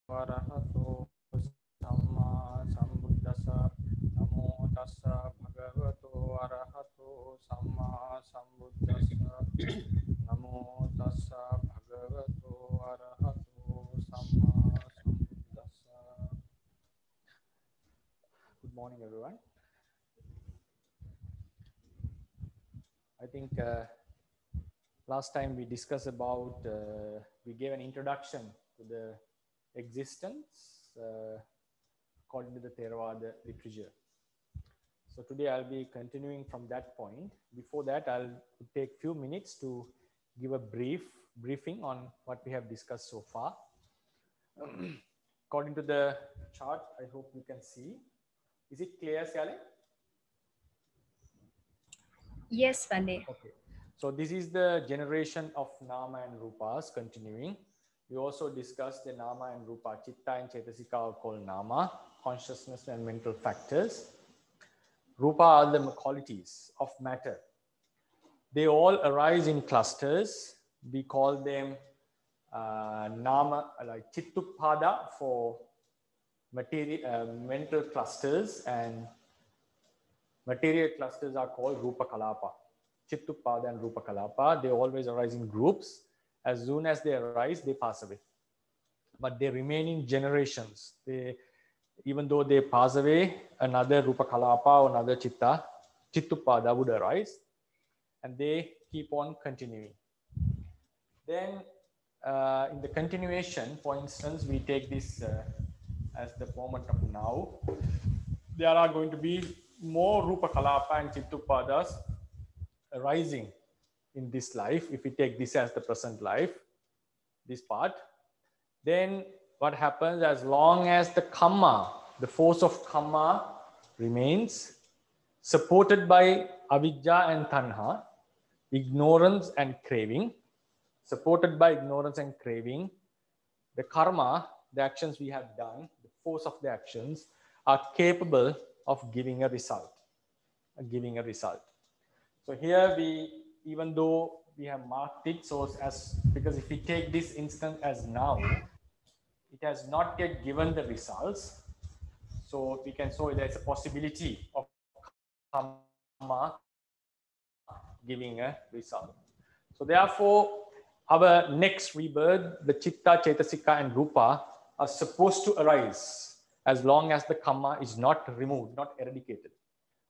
Arahato Samma Sambuddhassa. Namo tassa bhagavato arahato samma sambuddhassa. Namo tassa bhagavato arahato samma sambuddhassa. Good morning, everyone. I think last time we discussed about, we gave an introduction to the existence according to the Theravada literature. So today I'll be continuing from that point. Before that, I'll take a few minutes to give a briefing on what we have discussed so far. According to the chart, I hope you can see. Is it clear, Sally? Yes, Pandey. Okay. So this is the generation of Nama and Rupas continuing. We also discussed the Nama and Rupa, Chitta and Chetasika are called Nama, consciousness and mental factors. Rupa are the qualities of matter. They all arise in clusters. We call them Nama, like Chittupada for mental clusters, and material clusters are called Rupa Kalapa. Chittupada and Rupa Kalapa, they always arise in groups. As soon as they arise, they pass away. But they remain in generations. Even though they pass away, another Rupa Kalapa or another Chittupada would arise, and they keep on continuing. Then in the continuation, for instance, we take this as the moment of now. There are going to be more Rupa Kalapa and Chittupadas arising in this life. If we take this as the present life, this part, then what happens, as long as the karma, the force of karma remains, supported by avidya and tanha, ignorance and craving, supported by ignorance and craving, the karma, the actions we have done, the force of the actions are capable of giving a result. So here we, even though we have marked it so as, because if we take this instant as now, it has not yet given the results. So we can show there's a possibility of karma giving a result. So therefore, our next rebirth, the Chitta, Chetasika and Rupa are supposed to arise as long as the karma is not removed, not eradicated.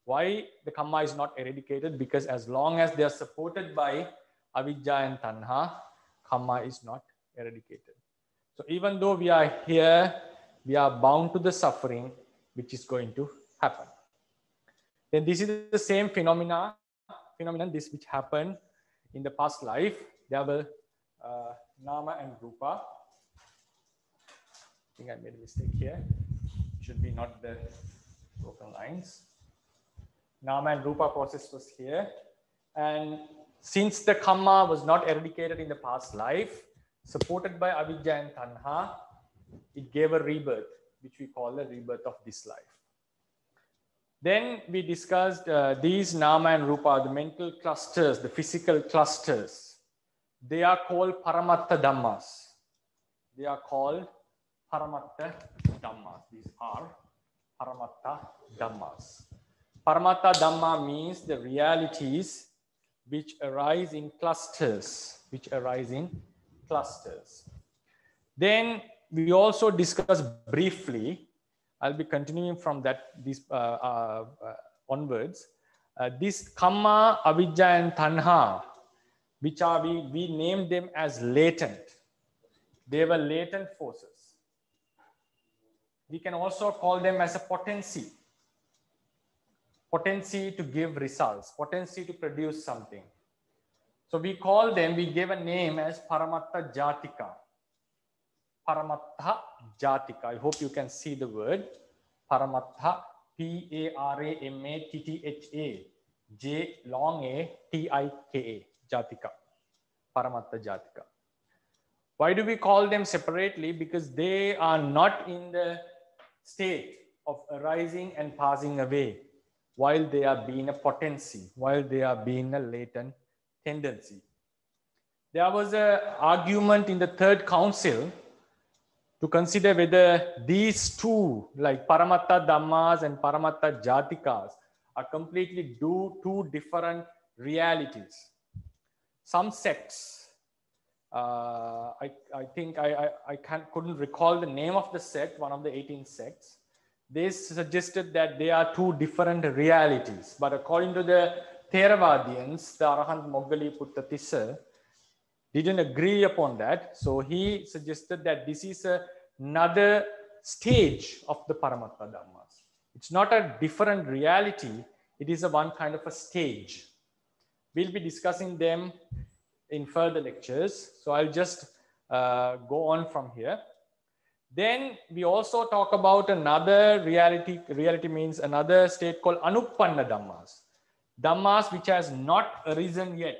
Why the karma is not eradicated? Because as long as they are supported by avidya and tanha, karma is not eradicated. So even though we are here, we are bound to the suffering which is going to happen. Then this is the same phenomenon this which happened in the past life. There were Nama and Rupa. I think I made a mistake here. Should be not the broken lines. Nama and Rupa process was here. And since the karma was not eradicated in the past life, supported by avidya and tanha, it gave a rebirth, which we call the rebirth of this life. Then we discussed these Nama and Rupa, the mental clusters, the physical clusters. They are called Paramattha Dhammas. They are called Paramattha Dhammas. These are Paramattha Dhammas. Paramattha Dhamma means the realities which arise in clusters, Then we also discussed briefly, I'll be continuing from these onwards, this Kamma, Avidya and Tanha, which are, we named them as latent. They were latent forces. We can also call them as a potency to give results, potency to produce something. So we call them, we gave a name as Paramattha Jatika. Paramattha Jatika. I hope you can see the word Paramattha, P-A-R-A-M-A-T-T-H-A, J long A, T-I-K-A, Jatika. Paramattha Jatika. Why do we call them separately? Because they are not in the state of arising and passing away while they are being a potency, while they are being a latent tendency. There was an argument in the third council to consider whether these two, like Paramatta Dhammas and Paramatta Jatikas, are completely two different realities. Some sects, I think I couldn't recall the name of the sect, one of the 18 sects. They suggested that they are two different realities. But according to the Theravadians, the Arahant Moggaliputta Tissa didn't agree upon that. So he suggested that this is another stage of the Paramatta Dhammas. It's not a different reality. It is a one kind of a stage. We'll be discussing them in further lectures. So I'll just go on from here. Then we also talk about another reality. Reality means another state called Anuppanna Dhammas. Dhammas which has not arisen yet.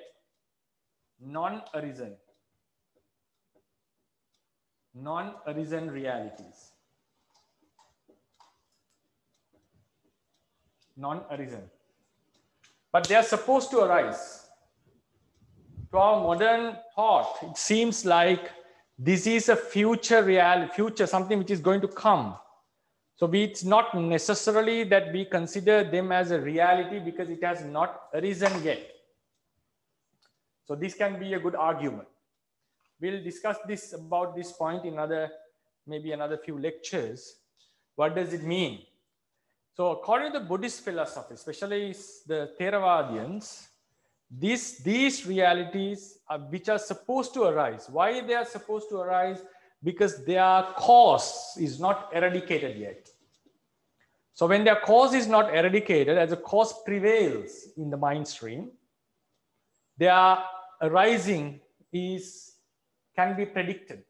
Non-arisen. Non-arisen realities. Non-arisen. But they are supposed to arise. To our modern thought, it seems like this is a future reality, something which is going to come. So it's not necessarily that we consider them as a reality because it has not arisen yet. So this can be a good argument. We'll discuss this about this point in maybe another few lectures. What does it mean? So according to Buddhist philosophy, especially the Theravadians, these realities which are supposed to arise. Why they are supposed to arise? Because their cause is not eradicated yet. So when their cause is not eradicated, as a cause prevails in the mind stream, their arising can be predicted.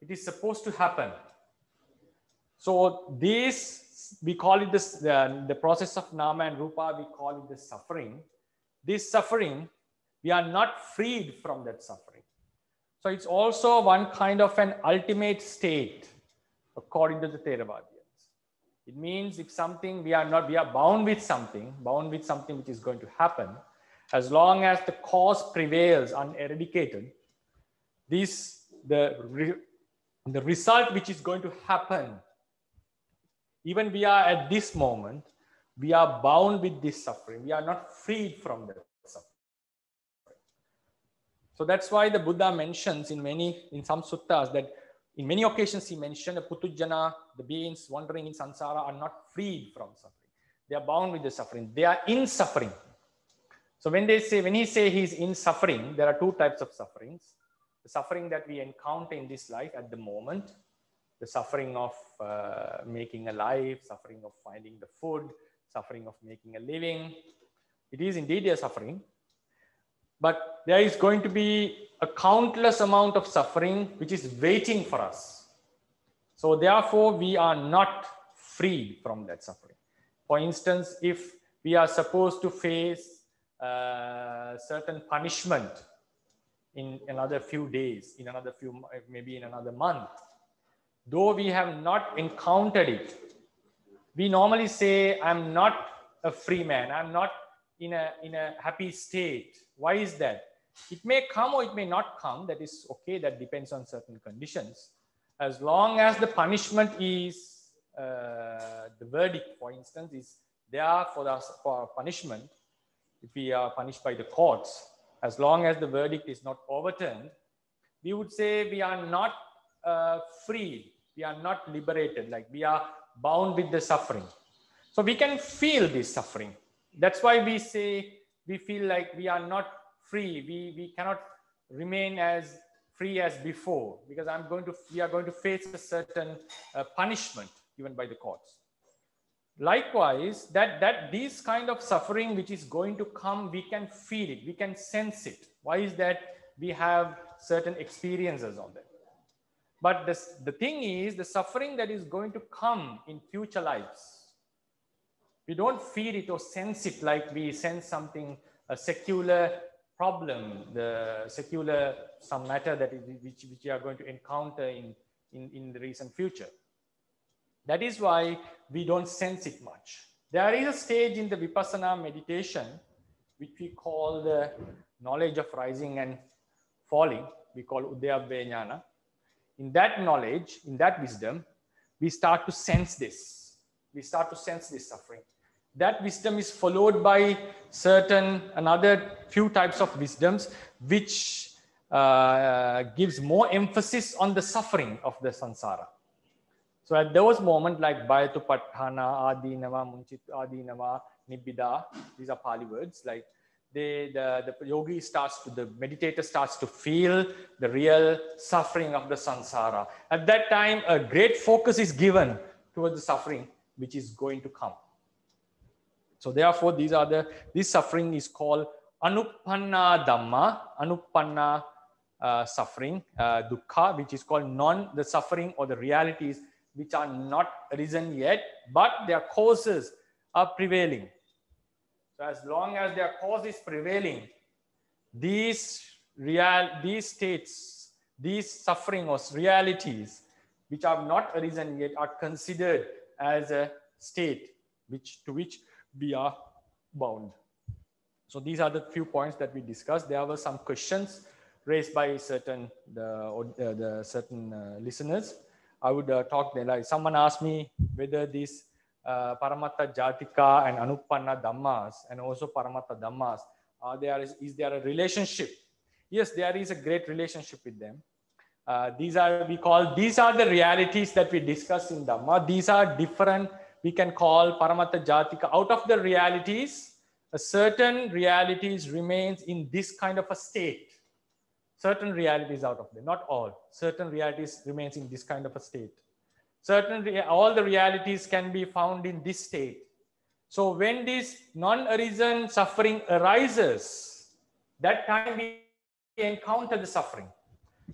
It is supposed to happen. So this, we call it this, the process of Nama and Rupa, we call it the suffering. This suffering, we are not freed from that suffering. So it's also one kind of an ultimate state, according to the Theravadians. It means if something, we are bound with something which is going to happen, as long as the cause prevails uneradicated, the result which is going to happen, even we are at this moment, we are bound with this suffering. We are not freed from that suffering. So that's why the Buddha mentions in some suttas that in many occasions he mentioned the Putujjana, the beings wandering in samsara, are not freed from suffering. They are bound with the suffering. They are in suffering. So when he say he's in suffering, there are two types of sufferings. The suffering that we encounter in this life at the moment, the suffering of making a life, suffering of finding the food, suffering of making a living. It is indeed a suffering. But there is going to be a countless amount of suffering which is waiting for us. So therefore, we are not free from that suffering. For instance, if we are supposed to face certain punishment in another few days, maybe in another month, though we have not encountered it, we normally say, I'm not a free man. I'm not in a happy state. Why is that? It may come or it may not come. That is okay. That depends on certain conditions. As long as the punishment is, the verdict, for instance, is there for our punishment, if we are punished by the courts, as long as the verdict is not overturned, we would say we are not free. We are not liberated. Like we are bound with the suffering. So we can feel this suffering. That's why we say we feel like we are not free. We cannot remain as free as before, because we are going to face a certain punishment given by the courts. Likewise, that these kind of suffering which is going to come, we can feel it, we can sense it. Why is that? We have certain experiences on that. But the thing is, the suffering that is going to come in future lives, we don't feel it or sense it like we sense something, a secular problem, some matter which we are going to encounter in the recent future. That is why we don't sense it much. There is a stage in the Vipassana meditation, which we call the knowledge of rising and falling. We call Udayabhya Jnana. in that knowledge, in that wisdom, we start to sense this. We start to sense this suffering. That wisdom is followed by another few types of wisdoms, which gives more emphasis on the suffering of the samsara. So at those moments like Bhayatupatthana, Adinava, Munchitu, Adinava, Nibbida, these are Pali words, like the yogi the meditator starts to feel the real suffering of the samsara. At that time, a great focus is given towards the suffering which is going to come. So therefore, this suffering is called Anupanna Dhamma, Anupanna suffering, Dukkha, which is called the suffering or the realities which are not arisen yet, but their causes are prevailing. So as long as their cause is prevailing, these states, these suffering or realities which have not arisen yet are considered as a state to which we are bound. So these are the few points that we discussed. There were some questions raised by certain listeners. I would talk there. Like someone asked me whether these Paramatta Jatika and Anupanna Dhammas and also Paramatta Dhammas, is there a relationship? Yes, there is a great relationship with them. These are the realities that we discuss in Dhamma. These are different. We can call Paramatta Jatika. Out of the realities, a certain realities remains in this kind of a state. Certain realities out of them, not all. Certain realities remains in this kind of a state. All the realities can be found in this state. So when this non-arisen suffering arises, that time we encounter the suffering.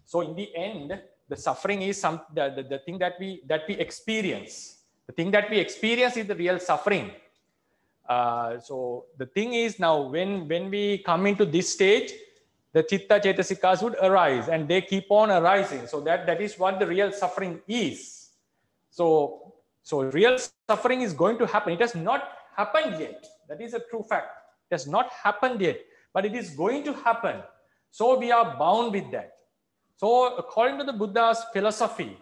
So in the end, the suffering is the thing that we experience. The thing that we experience is the real suffering. So the thing is now when we come into this stage, the chitta cetasikas would arise and they keep on arising. So that is what the real suffering is. So real suffering is going to happen. It has not happened yet. That is a true fact. It has not happened yet, but it is going to happen. So we are bound with that. So according to the Buddha's philosophy,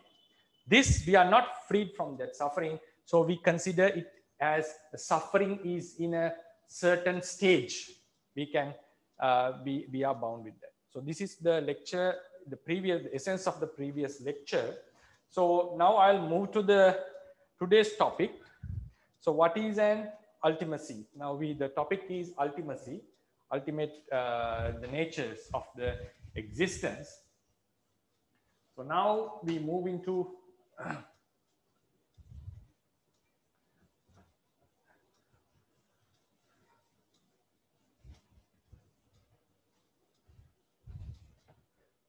we are not freed from that suffering. So we consider it as the suffering is in a certain stage. We are bound with that. So this is the lecture, the essence of the previous lecture. So now I'll move to today's topic. So what is an ultimacy? Now the topic is ultimacy, the natures of the existence. So now we move into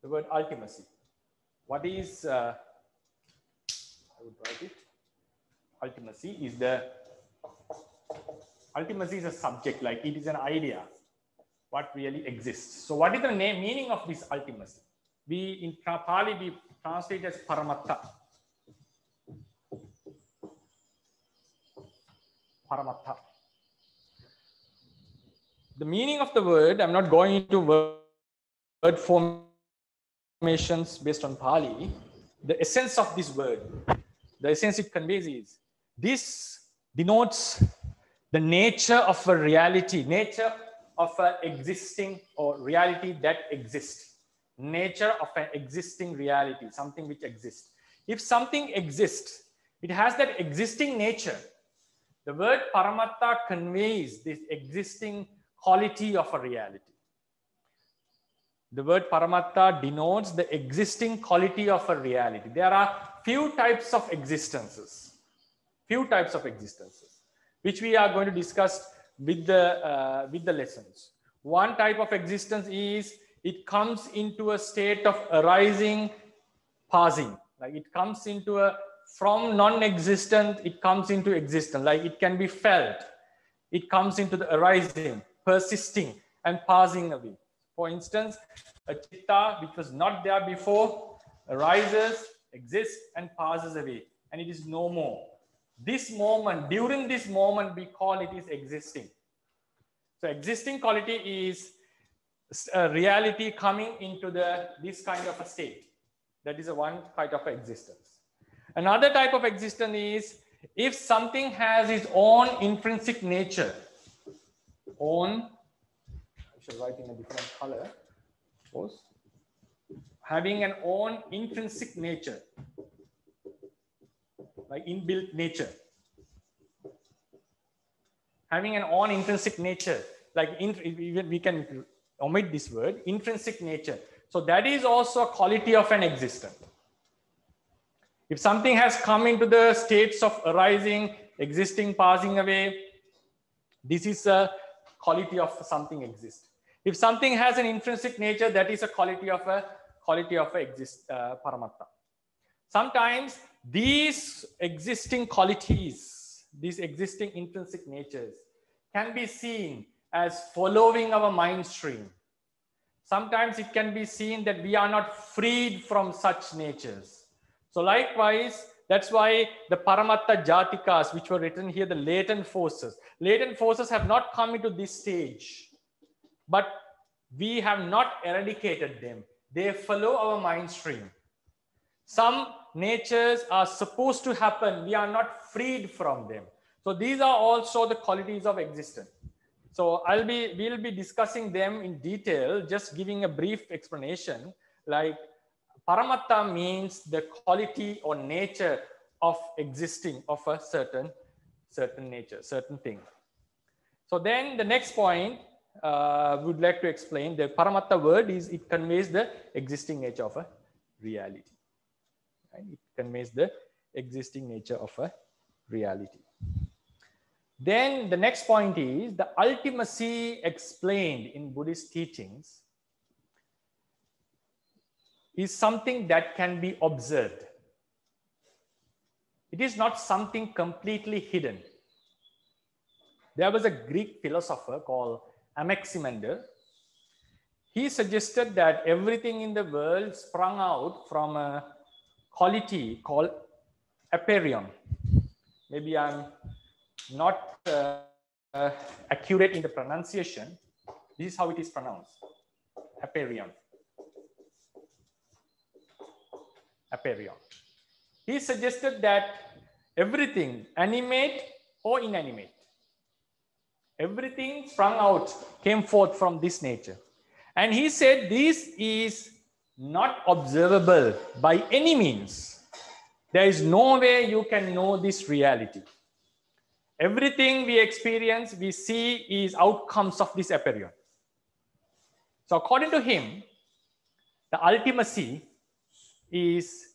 the word ultimacy. What is, I would write it, ultimacy is a subject, like it is an idea, what really exists. So what is the meaning of this ultimacy? In Pali, we translate as Paramatta. Paramatta. The meaning of the word, I'm not going into word formations based on Pali. The essence of this word, the essence it conveys is, this denotes the nature of a reality, nature of an existing or reality that exists. Nature of an existing reality, something which exists. If something exists, it has that existing nature. The word Paramatta conveys this existing quality of a reality. The word Paramatta denotes the existing quality of a reality. There are few types of existences, which we are going to discuss with the lessons. One type of existence is it comes into a state of arising, passing. Like it comes into from non-existent, it comes into existence. Like it can be felt. It comes into the arising, persisting, and passing away. For instance, a chitta which was not there before arises, exists, and passes away, and it is no more. This moment, during this moment, we call it is existing. So existing quality is a reality coming into this kind of a state. That is a one type of existence. Another type of existence is if something has its own intrinsic nature, I should write in a different color, suppose, having an own intrinsic nature, like inbuilt nature, having an own intrinsic nature, like we can omit this word, intrinsic nature. So that is also a quality of an existent. If something has come into the states of arising, existing, passing away, this is a quality of something exist. If something has an intrinsic nature, that is a quality of paramatta. Sometimes these existing qualities, these existing intrinsic natures can be seen as following our mind stream. Sometimes it can be seen that we are not freed from such natures. So likewise, that's why the Paramatta Jatikas, which were written here, the latent forces have not come into this stage, but we have not eradicated them. They follow our mind stream. Some natures are supposed to happen. We are not freed from them. So these are also the qualities of existence. So we'll be discussing them in detail, just giving a brief explanation. Like Paramatta means the quality or nature of existing of a certain nature, certain thing. So then the next point we would like to explain, the Paramatta word is, it conveys the existing nature of a reality. Right? It conveys the existing nature of a reality. Then the next point is the ultimacy explained in Buddhist teachings is something that can be observed. It is not something completely hidden. There was a Greek philosopher called Anaximander. He suggested that everything in the world sprung out from a quality called aperion. Maybe I'm not accurate in the pronunciation. This is how it is pronounced. Aperion. Aperion. He suggested that everything, animate or inanimate, everything sprung out, came forth from this nature. And he said this is not observable by any means. There is no way you can know this reality. Everything we experience, we see is outcomes of this aperion. So according to him, the ultimacy is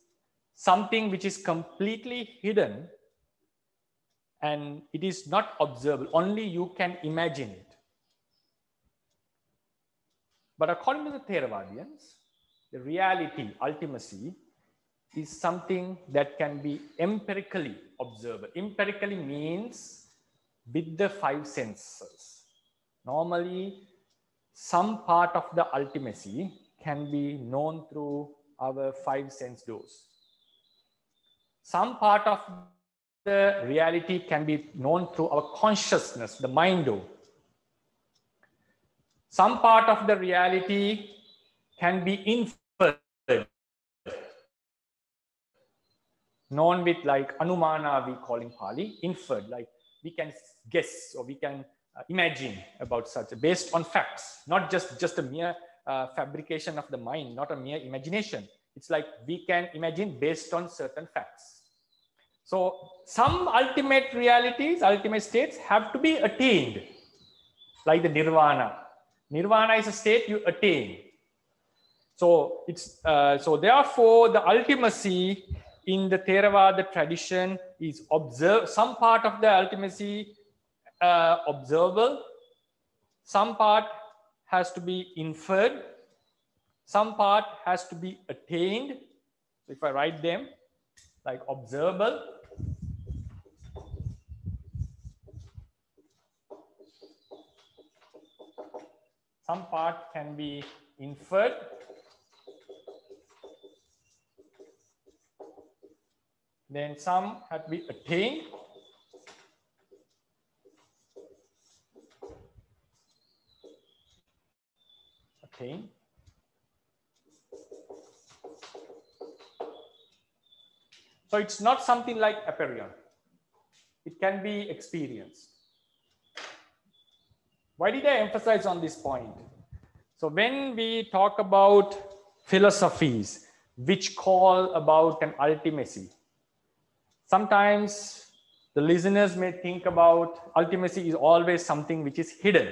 something which is completely hidden and it is not observable. Only you can imagine it. But according to the Theravadians, the reality, ultimacy, is something that can be empirically observed. Empirically means with the five senses. Normally, some part of the ultimacy can be known through our five sense doors. Some part of the reality can be known through our consciousness, the mind door. Some part of the reality can be inferred, known with like anumana, we call in Pali, inferred, like we can guess or we can imagine about such, based on facts, not just a mere fabrication of the mind, not a mere imagination. It's like we can imagine based on certain facts. So some ultimate realities, ultimate states have to be attained, like the nirvana. Nirvana is a state you attain. So it's so therefore the ultimacy in the Theravada tradition is observe. Some part of the ultimacy observable, some part has to be inferred, some part has to be attained. So if I write them like observable, some part can be inferred, then some have to be attained, So it's not something like aperion. It can be experienced. Why did I emphasize on this point? So when we talk about philosophies which call about an ultimacy, sometimes the listeners may think about ultimacy is always something which is hidden.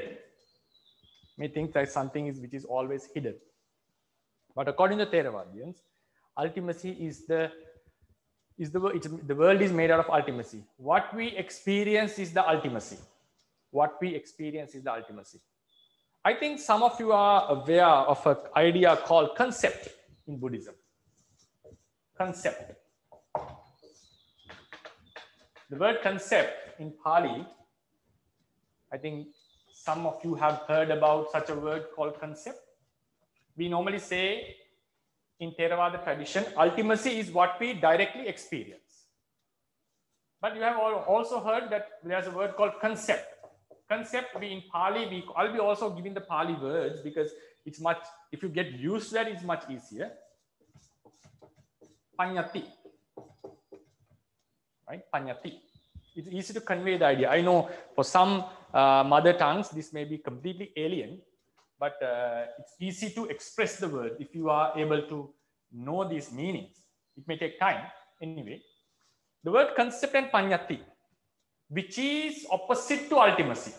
May think that something is which is always hidden. But according to Theravadians, ultimacy is the world is made out of ultimacy. What we experience is the ultimacy. What we experience is the ultimacy. I think some of you are aware of an idea called concept in Buddhism. Concept. The word concept in Pali, I think some of you have heard about such a word called concept. We normally say in Theravada tradition, ultimacy is what we directly experience. But you have also heard that there's a word called concept. Concept, we in Pali, I'll be also giving the Pali words because it's much, if you get used to that, it's much easier. Panyati. Right? Panyati. It's easy to convey the idea. I know for some mother tongues, this may be completely alien, but it's easy to express the word if you are able to know these meanings. It may take time. Anyway, the word concept and panyati, which is opposite to ultimacy.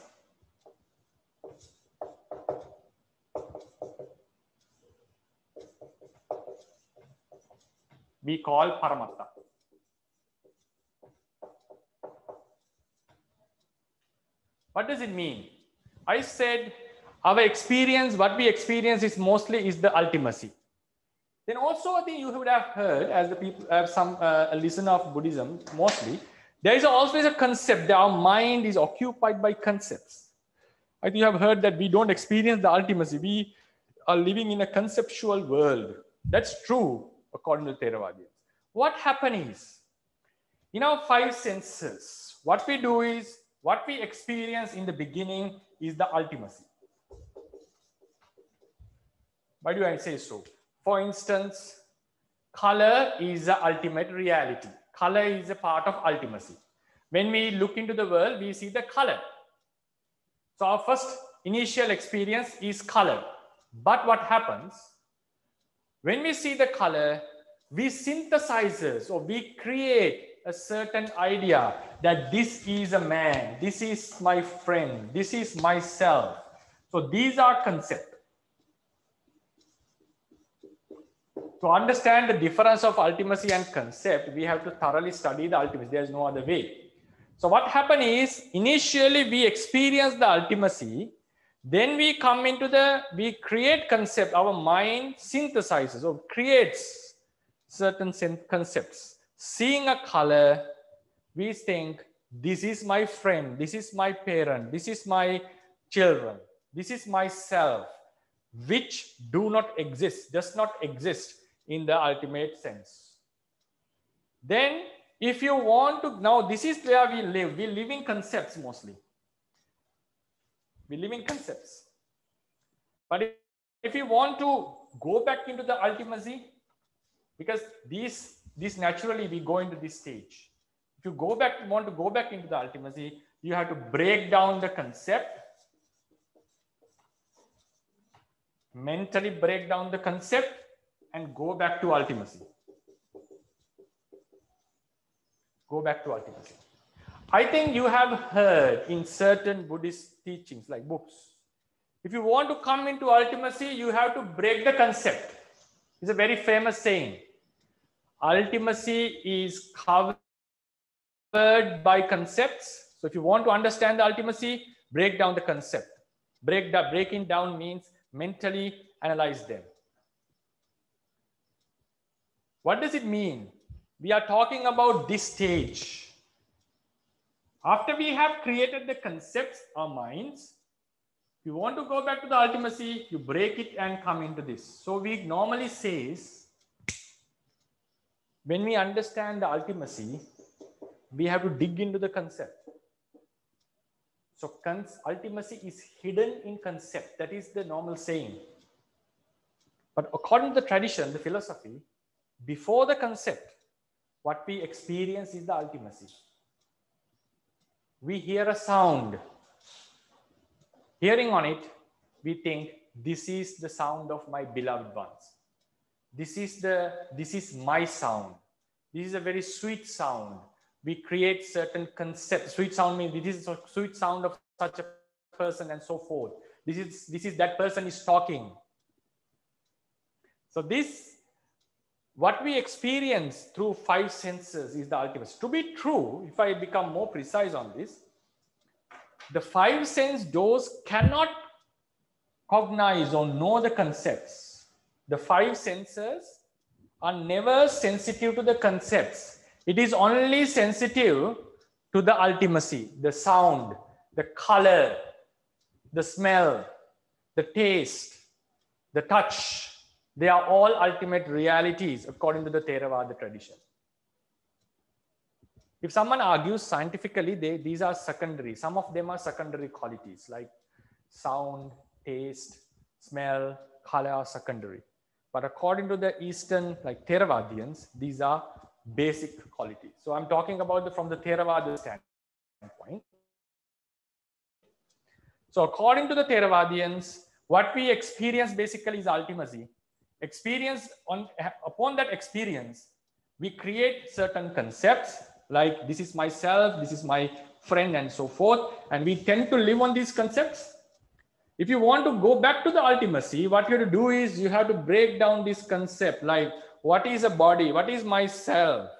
We call paramatta. What does it mean? I said our experience, what we experience is mostly is the ultimacy. Then also I think you would have heard, as the people have some a listener of Buddhism, mostly, there is always a concept that our mind is occupied by concepts. I think you have heard that we don't experience the ultimacy. We are living in a conceptual world. That's true, according to Theravadians. What happens is, in our five senses, what we do is, what we experience in the beginning is the ultimacy. Why do I say so? For instance, color is the ultimate reality. Color is a part of ultimacy. When we look into the world, we see the color. So our first initial experience is color. But what happens? When we see the color, we synthesize or we create a certain idea that this is a man, this is my friend, this is myself. So these are concepts. To understand the difference of ultimacy and concept, we have to thoroughly study the ultimacy. There's no other way. So what happens is, initially we experience the ultimacy, then we come into we create concept. Our mind synthesizes or creates certain concepts. Seeing a color, we think, this is my friend, this is my parent, this is my children, this is myself, which does not exist in the ultimate sense. Then if you want to, now this is where we live in concepts mostly. We live in concepts. But if you want to go back into the ultimacy, because these naturally we go into this stage. If you want to go back into the ultimacy, you have to break down the concept, mentally break down the concept, and go back to ultimacy. Go back to ultimacy. I think you have heard in certain Buddhist teachings, like books, if you want to come into ultimacy, you have to break the concept. It's a very famous saying. Ultimacy is covered by concepts. So if you want to understand the ultimacy, break down the concept. Breaking down means mentally analyze them. What does it mean? We are talking about this stage. After we have created the concepts, our minds, if you want to go back to the ultimacy, you break it and come into this. So we normally say, when we understand the ultimacy, we have to dig into the concept. So ultimacy is hidden in concept. That is the normal saying. But according to the tradition, the philosophy, before the concept, what we experience is the ultimacy. We hear a sound. Hearing on it, we think this is the sound of my beloved ones. This is my sound. This is a very sweet sound. We create certain concepts. Sweet sound means this is a sweet sound of such a person and so forth. This is that person is talking. So what we experience through 5 senses is the ultimate. To be true, if I become more precise on this, the 5 sense doors cannot cognize or know the concepts. The 5 senses are never sensitive to the concepts. It is only sensitive to the ultimacy, the sound, the color, the smell, the taste, the touch. They are all ultimate realities according to the Theravada tradition. If someone argues scientifically, these are secondary. Some of them are secondary qualities like sound, taste, smell, color are secondary. But according to the Eastern, like Theravadians, these are basic qualities. So I'm talking about from the Theravada standpoint. So according to the Theravadians, what we experience basically is ultimacy. Upon that experience, we create certain concepts like this is myself, this is my friend, and so forth. And we tend to live on these concepts. If you want to go back to the ultimacy, what you have to do is you have to break down this concept like what is a body? What is myself?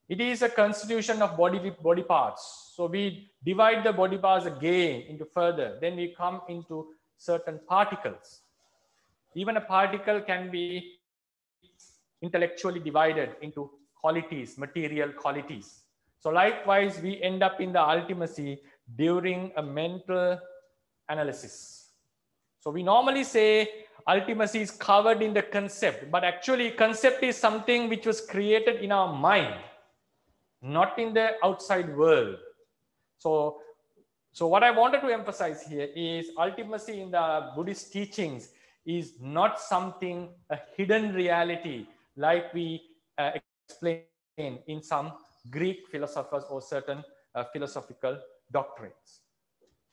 It is a constitution of body parts. So we divide the body parts again into further. Then we come into certain particles. Even a particle can be intellectually divided into qualities, material qualities. So likewise, we end up in the ultimacy during a mental analysis. So we normally say ultimacy is covered in the concept, but actually concept is something which was created in our mind, not in the outside world. So what I wanted to emphasize here is ultimacy in the Buddhist teachings is not something, a hidden reality, like we explain in some Greek philosophers or certain philosophical doctrines.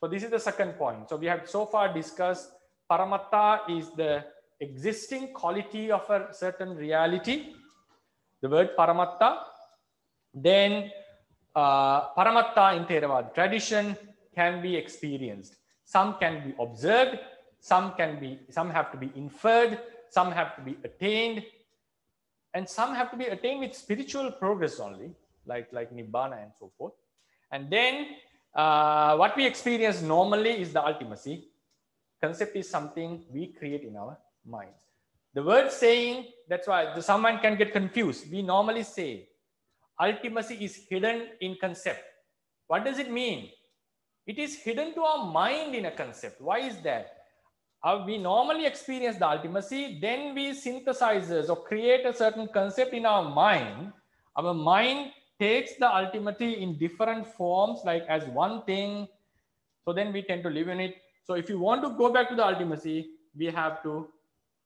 So this is the second point. So we have so far discussed Paramatta is the existing quality of a certain reality. The word Paramatta. Then Paramatta in Theravada tradition can be experienced. Some can be observed, some have to be inferred, some have to be attained, and some have to be attained with spiritual progress only, like Nibbana and so forth. And then what we experience normally is the ultimacy. Concept is something we create in our minds. The word saying, that's why someone can get confused. We normally say ultimacy is hidden in concept. What does it mean? It is hidden to our mind in a concept. Why is that? We normally experience the ultimacy, then we synthesize or create a certain concept in our mind. Our mind takes the ultimacy in different forms, like as one thing. So then we tend to live in it. So if you want to go back to the ultimacy, we have to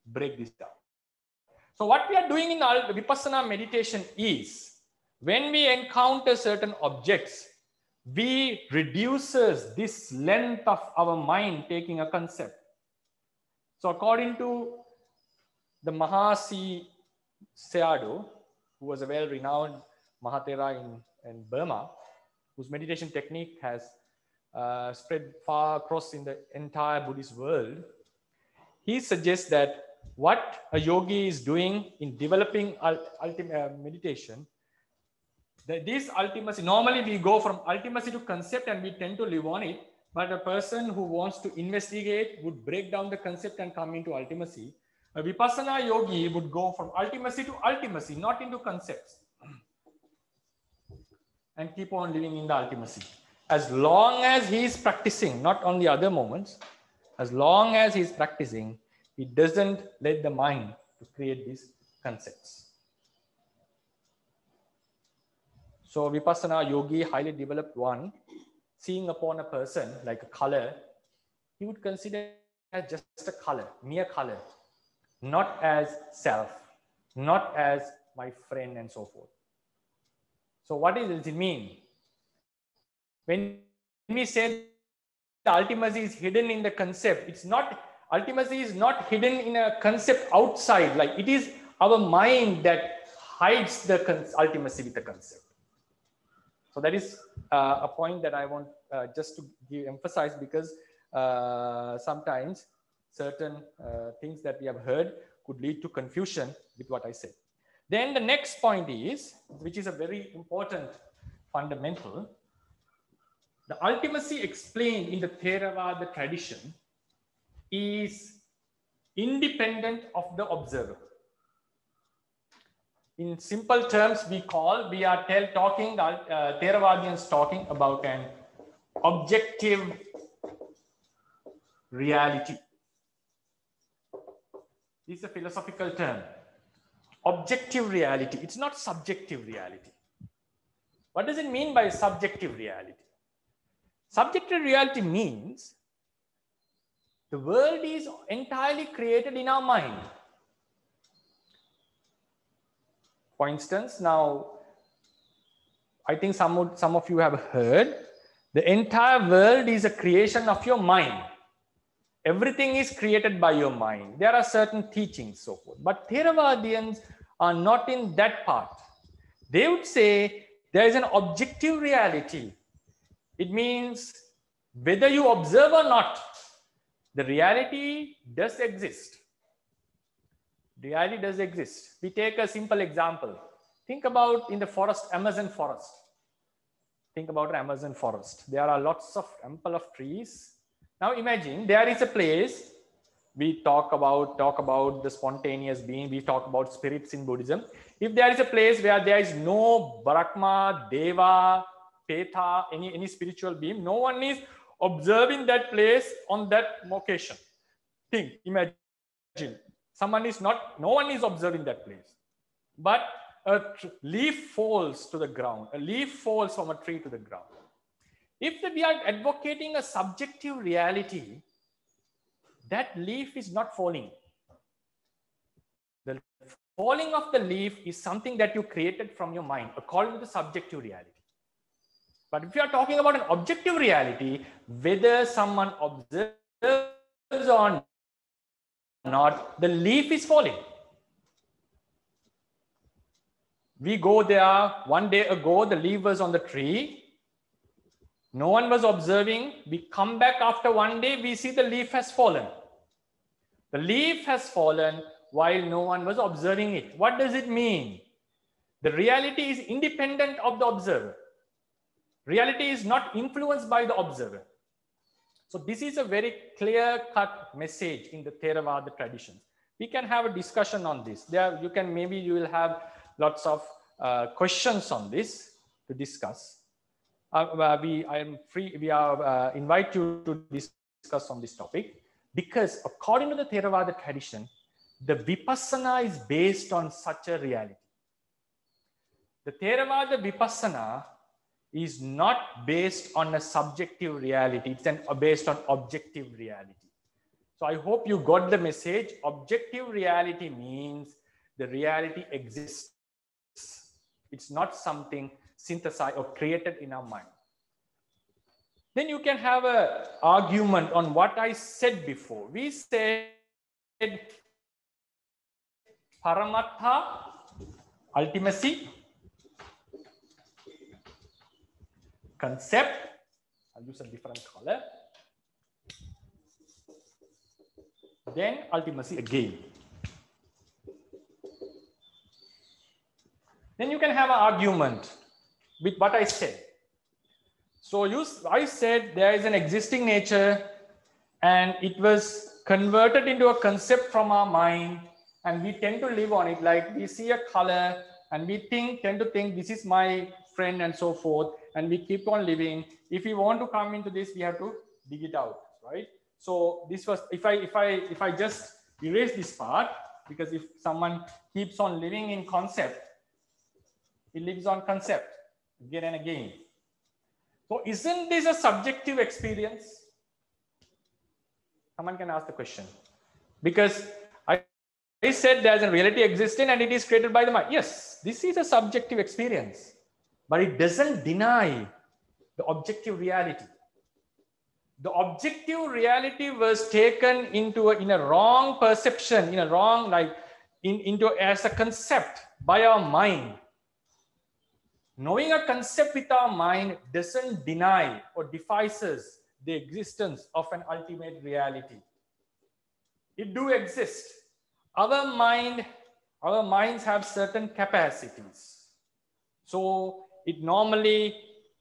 break this down. So what we are doing in Vipassana meditation is, when we encounter certain objects, we reduces this length of our mind taking a concept. So according to the Mahasi Sayadaw, who was a well-renowned Mahathera in Burma, whose meditation technique has spread far across in the entire Buddhist world, he suggests that what a yogi is doing in developing meditation, this ultimacy, normally we go from ultimacy to concept and we tend to live on it, but a person who wants to investigate would break down the concept and come into ultimacy. A Vipassana yogi would go from ultimacy to ultimacy, not into concepts, and keep on living in the ultimacy. As long as he is practicing, not on the other moments, as long as he is practicing, he doesn't let the mind to create these concepts. So Vipassana yogi, highly developed one, seeing upon a person like a color, he would consider as just a color, mere color, not as self, not as my friend and so forth. So what does it mean? When we say the ultimacy is hidden in the concept, it's not, ultimacy is not hidden in a concept outside, like it is our mind that hides the ultimacy with the concept. So that is a point that I want just to emphasize, because sometimes certain things that we have heard could lead to confusion with what I said. Then the next point is, which is a very important fundamental, the ultimacy explained in the Theravada tradition is independent of the observer. In simple terms, we are talking, Theravadians talking about an objective reality. This is a philosophical term. Objective reality. It's not subjective reality. What does it mean by subjective reality? Subjective reality means the world is entirely created in our mind. For instance, now, I think some of you have heard, the entire world is a creation of your mind. Everything is created by your mind. There are certain teachings, so forth. But Theravadians are not in that part. They would say there is an objective reality. It means whether you observe or not, the reality does exist. Reality does exist. We take a simple example. Think about in the forest, Amazon forest. Think about Amazon forest. There are lots of ample of trees. Now imagine there is a place, we talk about the spontaneous being, we talk about spirits in Buddhism. If there is a place where there is no Brahma, Deva, Peta, any spiritual being, no one is observing that place on that occasion. Think, imagine. No one is observing that place. But a leaf falls to the ground. A leaf falls from a tree to the ground. If we are advocating a subjective reality, that leaf is not falling. The falling of the leaf is something that you created from your mind, according to the subjective reality. But if you are talking about an objective reality, whether someone observes or not, the leaf is falling. We go there, one day ago, the leaf was on the tree. No one was observing. We come back after one day, we see the leaf has fallen. The leaf has fallen while no one was observing it. What does it mean? The reality is independent of the observer. Reality is not influenced by the observer. So this is a very clear-cut message in the Theravada traditions. We can have a discussion on this. You will have lots of questions on this to discuss. We invite you to discuss on this topic, because according to the Theravada tradition, the Vipassana is based on such a reality. The Theravada Vipassana is not based on a subjective reality. It's based on objective reality. So I hope you got the message. Objective reality means the reality exists. It's not something synthesized or created in our mind. Then you can have an argument on what I said before. We said Paramatha, ultimacy, concept, I'll use a different color, then ultimacy again. Then you can have an argument with what I said. So I said there is an existing nature and it was converted into a concept from our mind, and we tend to live on it. Like we see a color and we tend to think this is my friend and so forth, and we keep on living. If we want to come into this, we have to dig it out, right? So this was, if I just erase this part, because if someone keeps on living in concept, he lives on concept again and again. So isn't this a subjective experience? Someone can ask the question. Because I said there's a reality existing and it is created by the mind. Yes, this is a subjective experience. but it doesn't deny the objective reality. The objective reality was taken into in a wrong perception, in a wrong, into as a concept by our mind. Knowing a concept with our mind doesn't deny or defies the existence of an ultimate reality. It do exist. Our minds have certain capacities. So it normally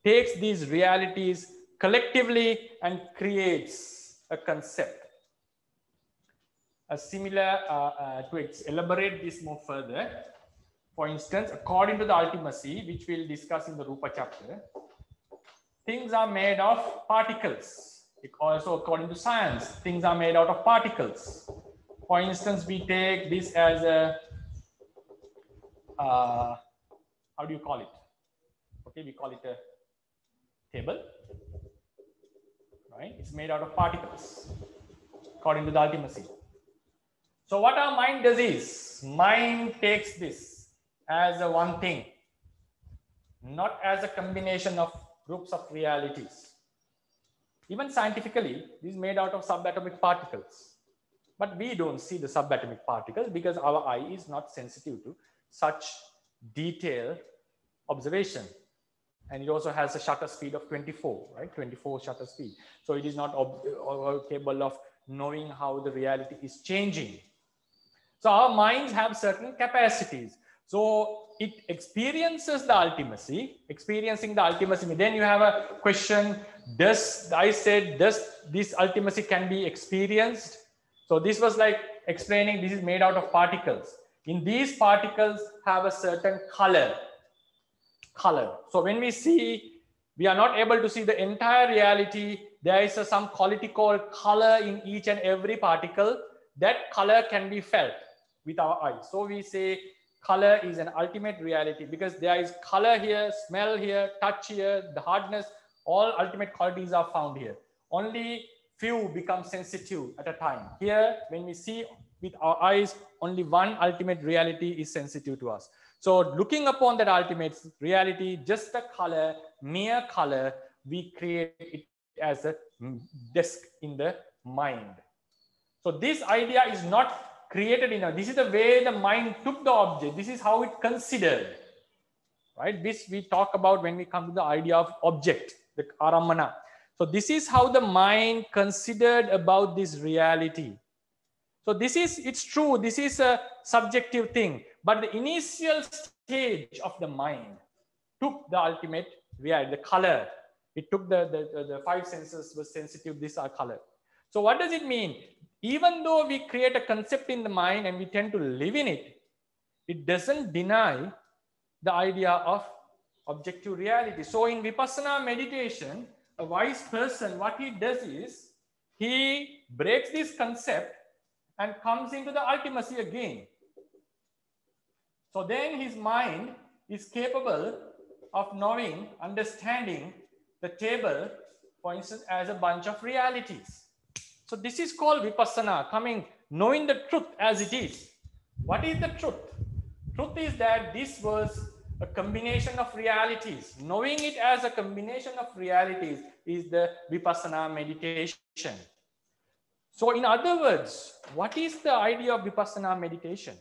takes these realities collectively and creates a concept. A similar, to elaborate this more further, for instance, according to the ultimacy, which we'll discuss in the Rupa chapter, things are made of particles. Also, according to science, things are made out of particles. For instance, we take this as a, how do you call it? Okay, we call it a table, right? It's made out of particles, according to the ultimacy. So what our mind does is, mind takes this as a one thing, not as a combination of groups of realities. Even scientifically, this is made out of subatomic particles. But we don't see the subatomic particles because our eye is not sensitive to such detailed observation. And it also has a shutter speed of 24, right? 24 shutter speed. So it is not capable of knowing how the reality is changing. So our minds have certain capacities. So it experiences the ultimacy, experiencing the ultimacy. Then you have a question, does this ultimacy can be experienced? So this was like explaining this is made out of particles. In these particles have a certain color. So when we see, we are not able to see the entire reality. There is some quality called color in each and every particle. That color can be felt with our eyes. So we say color is an ultimate reality because there is color here, smell here, touch here, the hardness, all ultimate qualities are found here. Only few become sensitive at a time. Here, when we see with our eyes, only one ultimate reality is sensitive to us. So looking upon that ultimate reality, just the color, mere color, we create it as a disk in the mind. So this idea is not created this is the way the mind took the object. This is how it considered, right? This we talk about when we come to the idea of object, the arammana. So this is how the mind considered about this reality. So it's true, this is a subjective thing, but the initial stage of the mind took the ultimate reality, the color. It took the five senses was sensitive, these are color. So what does it mean? Even though we create a concept in the mind and we tend to live in it, it doesn't deny the idea of objective reality. So in Vipassana meditation, a wise person, what he does is, he breaks this concept and comes into the ultimacy again. So then his mind is capable of knowing, understanding the table, for instance, as a bunch of realities. So this is called Vipassana, knowing the truth as it is. What is the truth? Truth is that this was a combination of realities. Knowing it as a combination of realities is the Vipassana meditation. So in other words, what is the idea of Vipassana meditation?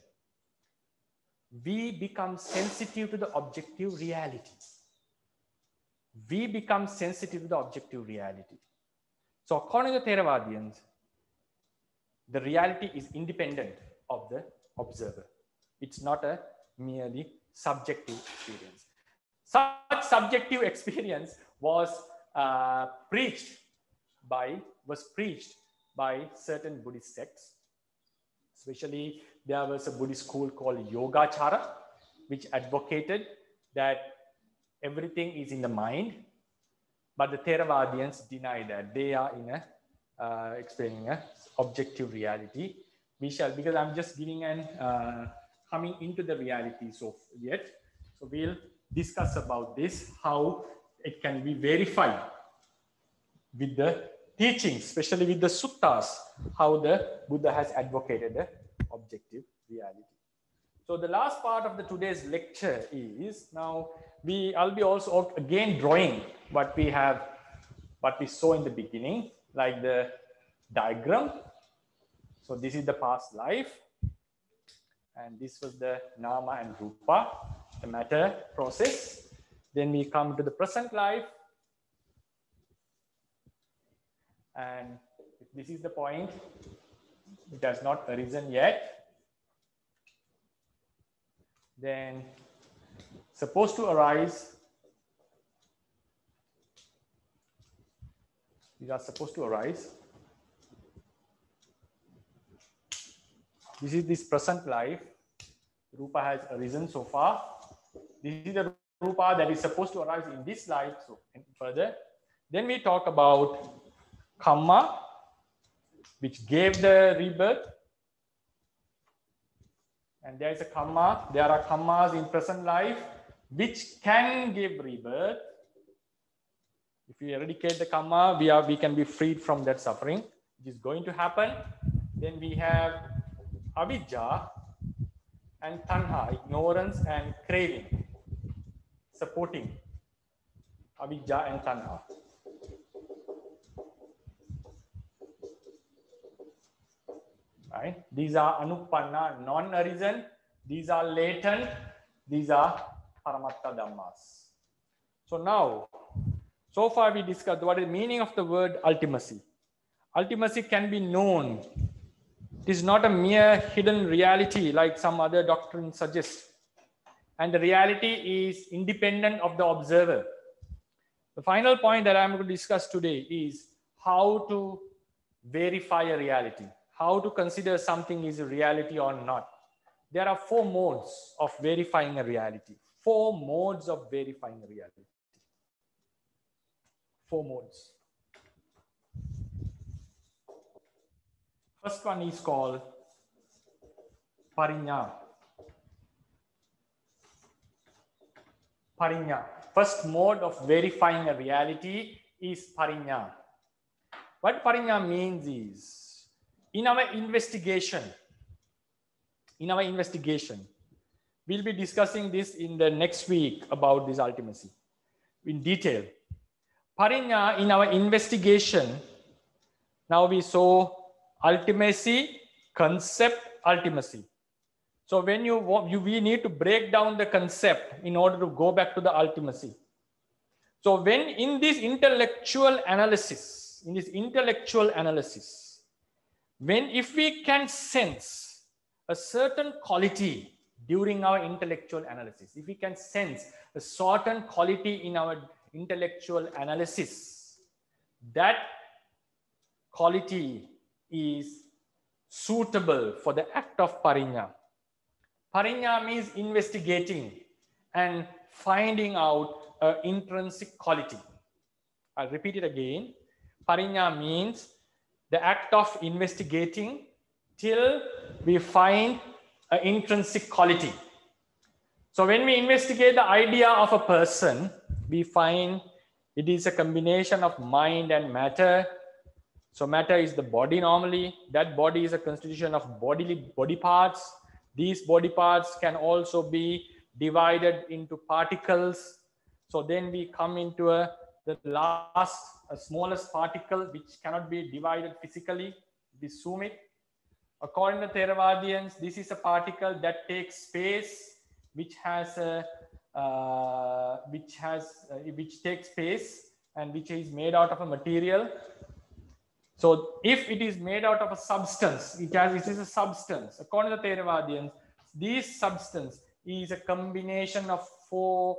We become sensitive to the objective reality. We become sensitive to the objective reality. So according to Theravadians, the reality is independent of the observer. It's not a merely subjective experience. Such subjective experience was preached by certain Buddhist sects. Especially there was a Buddhist school called Yogacara, which advocated that everything is in the mind. But the Theravadians deny that. They are explaining an objective reality. Because I'm just giving coming into the reality yet. So we'll discuss about this, how it can be verified with the teachings, especially with the suttas, how the Buddha has advocated the objective reality. So the last part of today's lecture is, now I'll be also again drawing what we saw in the beginning, like the diagram. So this is the past life, and this was the nama and rupa, the matter process. Then we come to the present life, and this is the point. It has not arisen yet. Then supposed to arise. These are supposed to arise. This is this present life. Rupa has arisen so far. This is the rupa that is supposed to arise in this life. So further, then we talk about kamma, which gave the rebirth. And there is a kamma. There are kammas in present life which can give rebirth. If we eradicate the kamma, we can be freed from that suffering, which is going to happen. Then we have avijja and tanha, ignorance and craving, supporting avijja and tanha. Right? These are anupanna, non-arisen. These are latent. These are paramatta dhammas. So now, so far we discussed what is the meaning of the word ultimacy. Ultimacy can be known. It is not a mere hidden reality like some other doctrines suggest. And the reality is independent of the observer. The final point that I'm going to discuss today is how to verify a reality. How to consider something is a reality or not. There are 4 modes of verifying a reality. 4 modes of verifying a reality. 4 modes. First one is called parinya. Parinya. First mode of verifying a reality is parinya. What parinya means is, in our investigation, we'll be discussing this in the next week about this ultimacy in detail. Parinya, in our investigation, now we saw ultimacy, concept, ultimacy. So when we need to break down the concept in order to go back to the ultimacy. So when in this intellectual analysis, if we can sense a certain quality during our intellectual analysis, if we can sense a certain quality in our intellectual analysis, that quality is suitable for the act of parinya. Parinya means investigating and finding out an intrinsic quality. I'll repeat it again. Parinya means the act of investigating till we find an intrinsic quality. So when we investigate the idea of a person, we find it is a combination of mind and matter. So matter is the body normally. That body is a constitution of body parts. These body parts can also be divided into particles. So then we come into the smallest particle, which cannot be divided physically. We zoom it. According to Theravadians, this is a particle that takes space, which takes space and which is made out of a material. So if it is made out of a substance, it is a substance. According to the Theravadians, this substance is a combination of 4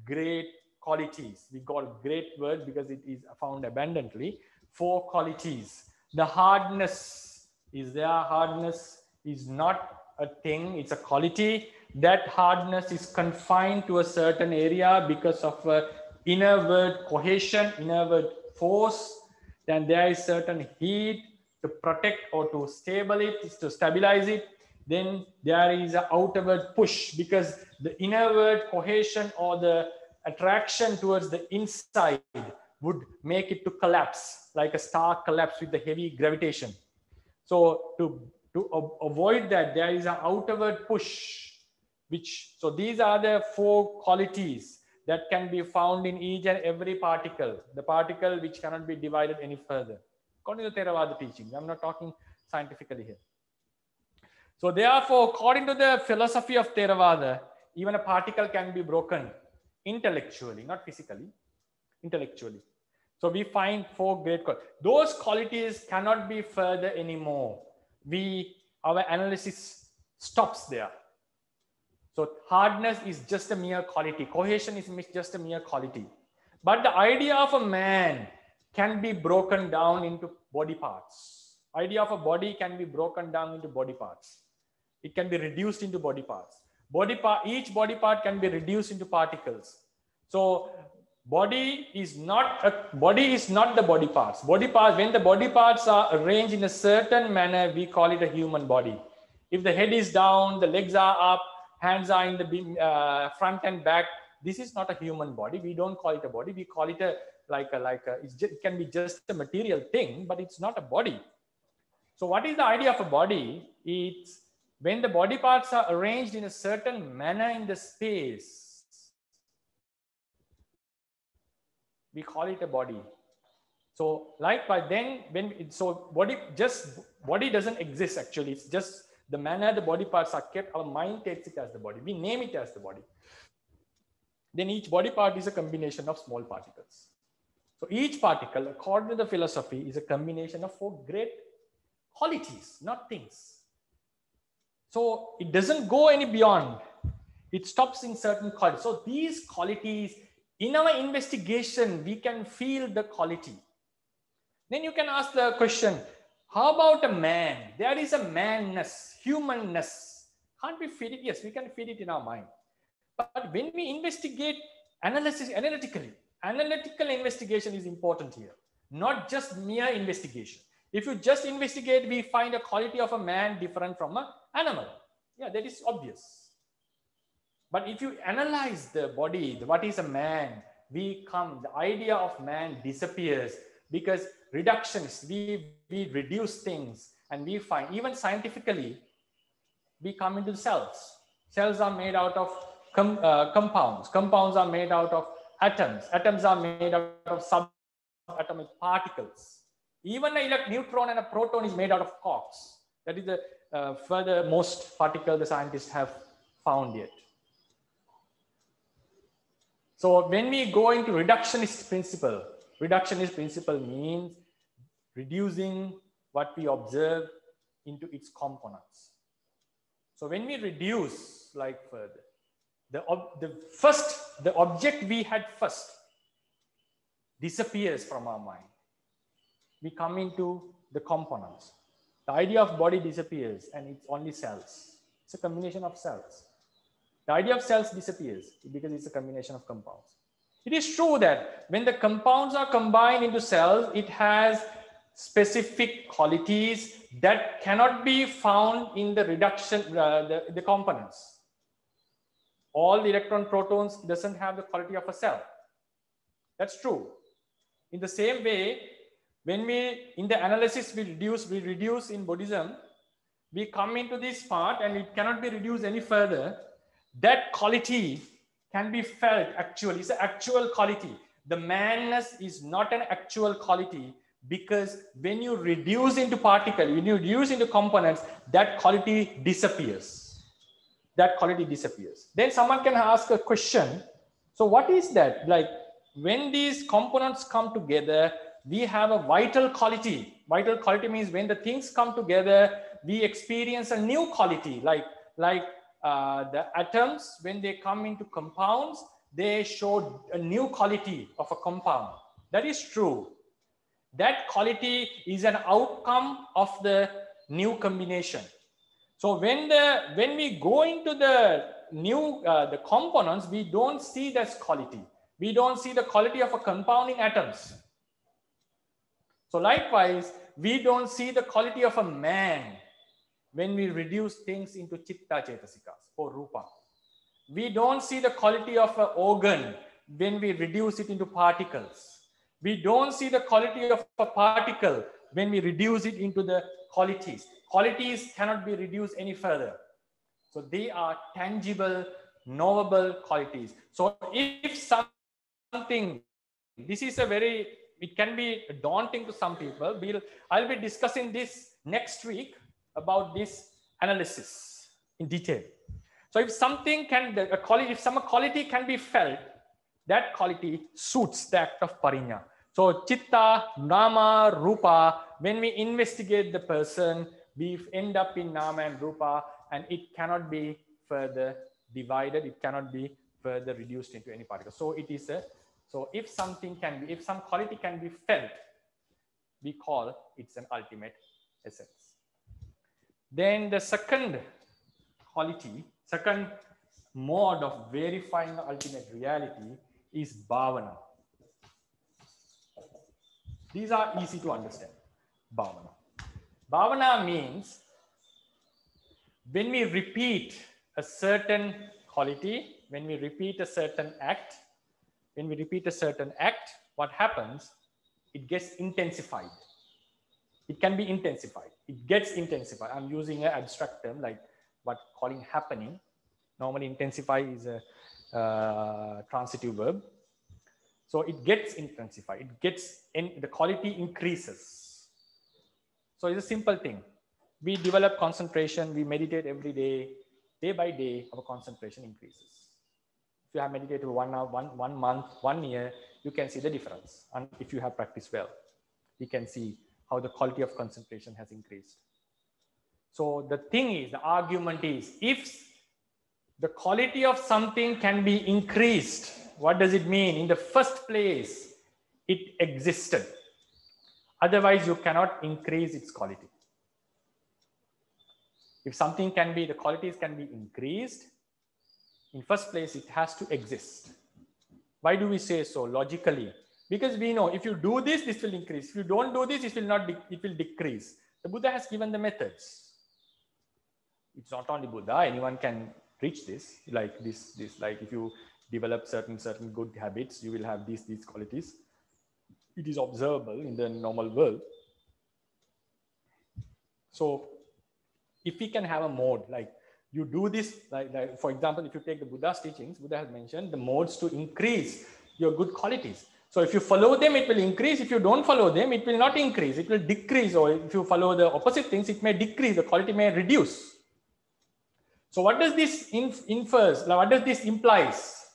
great qualities. We call it great word because it is found abundantly. 4 qualities. The hardness is there. Hardness is not a thing, it's a quality. That hardness is confined to a certain area because of innerward cohesion, innerward force. Then there is certain heat to protect or to stabilize it. Then there is an outward push because the innerward cohesion or the attraction towards the inside would make it to collapse, like a star collapse with the heavy gravitation. So to avoid that, there is an outward push, so these are the 4 qualities that can be found in each and every particle, the particle which cannot be divided any further. According to Theravada teaching, I'm not talking scientifically here. So therefore, according to the philosophy of Theravada, even a particle can be broken intellectually, not physically, intellectually. So we find four great qualities. Those qualities cannot be further anymore. Our analysis stops there. So hardness is just a mere quality. Cohesion is just a mere quality. But the idea of a man can be broken down into body parts. Idea of a body can be broken down into body parts. It can be reduced into body parts. Each body part can be reduced into particles. So body is not the body parts. When the body parts are arranged in a certain manner, we call it a human body. If the head is down, the legs are up, hands are in the front and back, this is not a human body. We don't call it a body. We call it it can be just a material thing, but it's not a body. So what is the idea of a body? It's when the body parts are arranged in a certain manner in the space, we call it a body. So likewise, then body doesn't exist actually. It's just the manner the body parts are kept. Our mind takes it as the body. We name it as the body. Then each body part is a combination of small particles. So each particle, according to the philosophy, is a combination of four great qualities, not things. So it doesn't go any beyond. It stops in certain qualities. So these qualities, in our investigation, we can feel the quality. Then you can ask the question, how about a man? There is a manness, humanness. Can't we feel it? Yes, we can feel it in our mind. But when we investigate analytically, analytical investigation is important here, not just mere investigation. If you just investigate, we find a quality of a man different from an animal. Yeah, that is obvious. But if you analyze the body, what is a man, the idea of man disappears, because reductionists, we reduce things, and we find, even scientifically, we come into cells. Cells are made out of compounds. Compounds are made out of atoms. Atoms are made out of subatomic particles. Even a neutron and a proton is made out of quarks. That is the furthermost particle the scientists have found yet. So when we go into reductionist principle means reducing what we observe into its components. So when we reduce further, the object we had first disappears from our mind. We come into the components. The idea of body disappears and it's only cells. It's a combination of cells. The idea of cells disappears because it's a combination of compounds. It is true that when the compounds are combined into cells, it has specific qualities that cannot be found in the reduction, the components. All the electron protons doesn't have the quality of a cell. That's true. In the same way, when in the analysis we reduce in Buddhism, we come into this part and it cannot be reduced any further. That quality can be felt actually. It's an actual quality. The manness is not an actual quality, because when you reduce into particles, when you reduce into components, that quality disappears. That quality disappears. Then someone can ask a question. So what is that? When these components come together, we have a vital quality. Vital quality means when the things come together, we experience a new quality. The atoms, when they come into compounds, they show a new quality of a compound. That is true. That quality is an outcome of the new combination. So when we go into the new the components, we don't see that quality. We don't see the quality of a compound in atoms. So likewise, we don't see the quality of a man when we reduce things into chitta cetasikas or rupa. We don't see the quality of an organ when we reduce it into particles. We don't see the quality of a particle when we reduce it into the qualities. Qualities cannot be reduced any further. So they are tangible knowable qualities. So if something, this is a very, it can be daunting to some people. I'll be discussing this next week about this analysis in detail. So if something can, a quality, if some quality can be felt, that quality suits the act of parinya. So chitta, nama, rupa, when we investigate the person, we end up in nama and rupa, and it cannot be further divided. It cannot be further reduced into any particle. So it is a, so if something can be, if some quality can be felt, we call it's an ultimate essence. Then the second quality, second mode of verifying the ultimate reality is bhavana. These are easy to understand. Bhavana. Bhavana means when we repeat a certain quality, when we repeat a certain act, what happens? It gets intensified. It can be intensified. It gets intensified. I'm using an abstract term like what calling happening. Normally intensify is a transitive verb. So it gets intensified. It gets in, the quality increases. So it's a simple thing. We develop concentration. We meditate every day. Day by day, our concentration increases. If you have meditated 1 hour, one month, 1 year, you can see the difference. And if you have practiced well, you can see how the quality of concentration has increased. So the thing is, the argument is, if the quality of something can be increased, what does it mean? In the first place, it existed. Otherwise, you cannot increase its quality. If something can be, the qualities can be increased, in first place, it has to exist. Why do we say so? Logically, because we know if you do this, this will increase. If you don't do this, it will not, it will decrease. The Buddha has given the methods. It's not only Buddha, anyone can reach this, like this, like if you develop certain good habits, you will have these qualities. It is observable in the normal world. So if we can have a mode, like you do this, like for example, if you take the Buddha's teachings, Buddha has mentioned the modes to increase your good qualities. So if you follow them, it will increase. If you don't follow them, it will not increase. It will decrease. Or if you follow the opposite things, it may decrease. The quality may reduce. So what does this infers? What does this implies?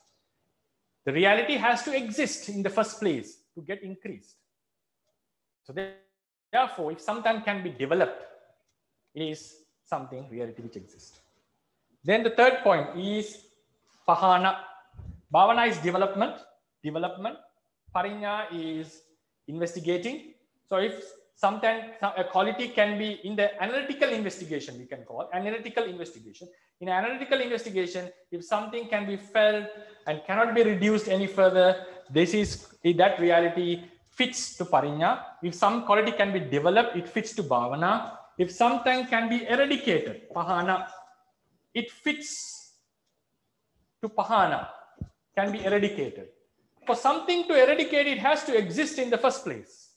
The reality has to exist in the first place to get increased. So therefore, if something can be developed, it is something reality which exists. Then the third point is pahana. Bhavana is development. Parinya is investigating. So if sometimes a quality can be in the analytical investigation, we can call analytical investigation. In analytical investigation, if something can be felt and cannot be reduced any further, that reality fits to parinya. If some quality can be developed, it fits to bhavana. If something can be eradicated, pahana, it fits to pahana, can be eradicated. For something to eradicate, it has to exist in the first place.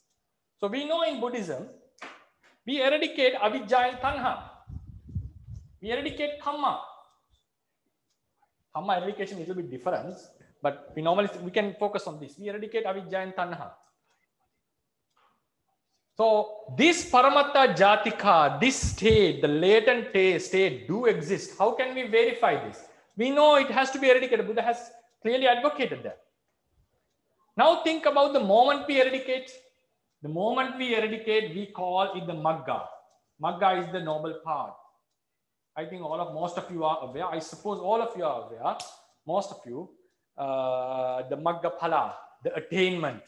So we know in Buddhism, we eradicate avidya and tanha. We eradicate kamma. Kamma eradication is a little bit different, but we can focus on this. We eradicate avidya and tanha. So this paramatta jatika, this state, the latent state do exist. How can we verify this? We know it has to be eradicated. Buddha has clearly advocated that. Now think about the moment we eradicate. The moment we eradicate, we call it the magga. Magga is the noble path. I think most of you are aware. I suppose all of you are aware. Most of you, the magga phala, the attainment,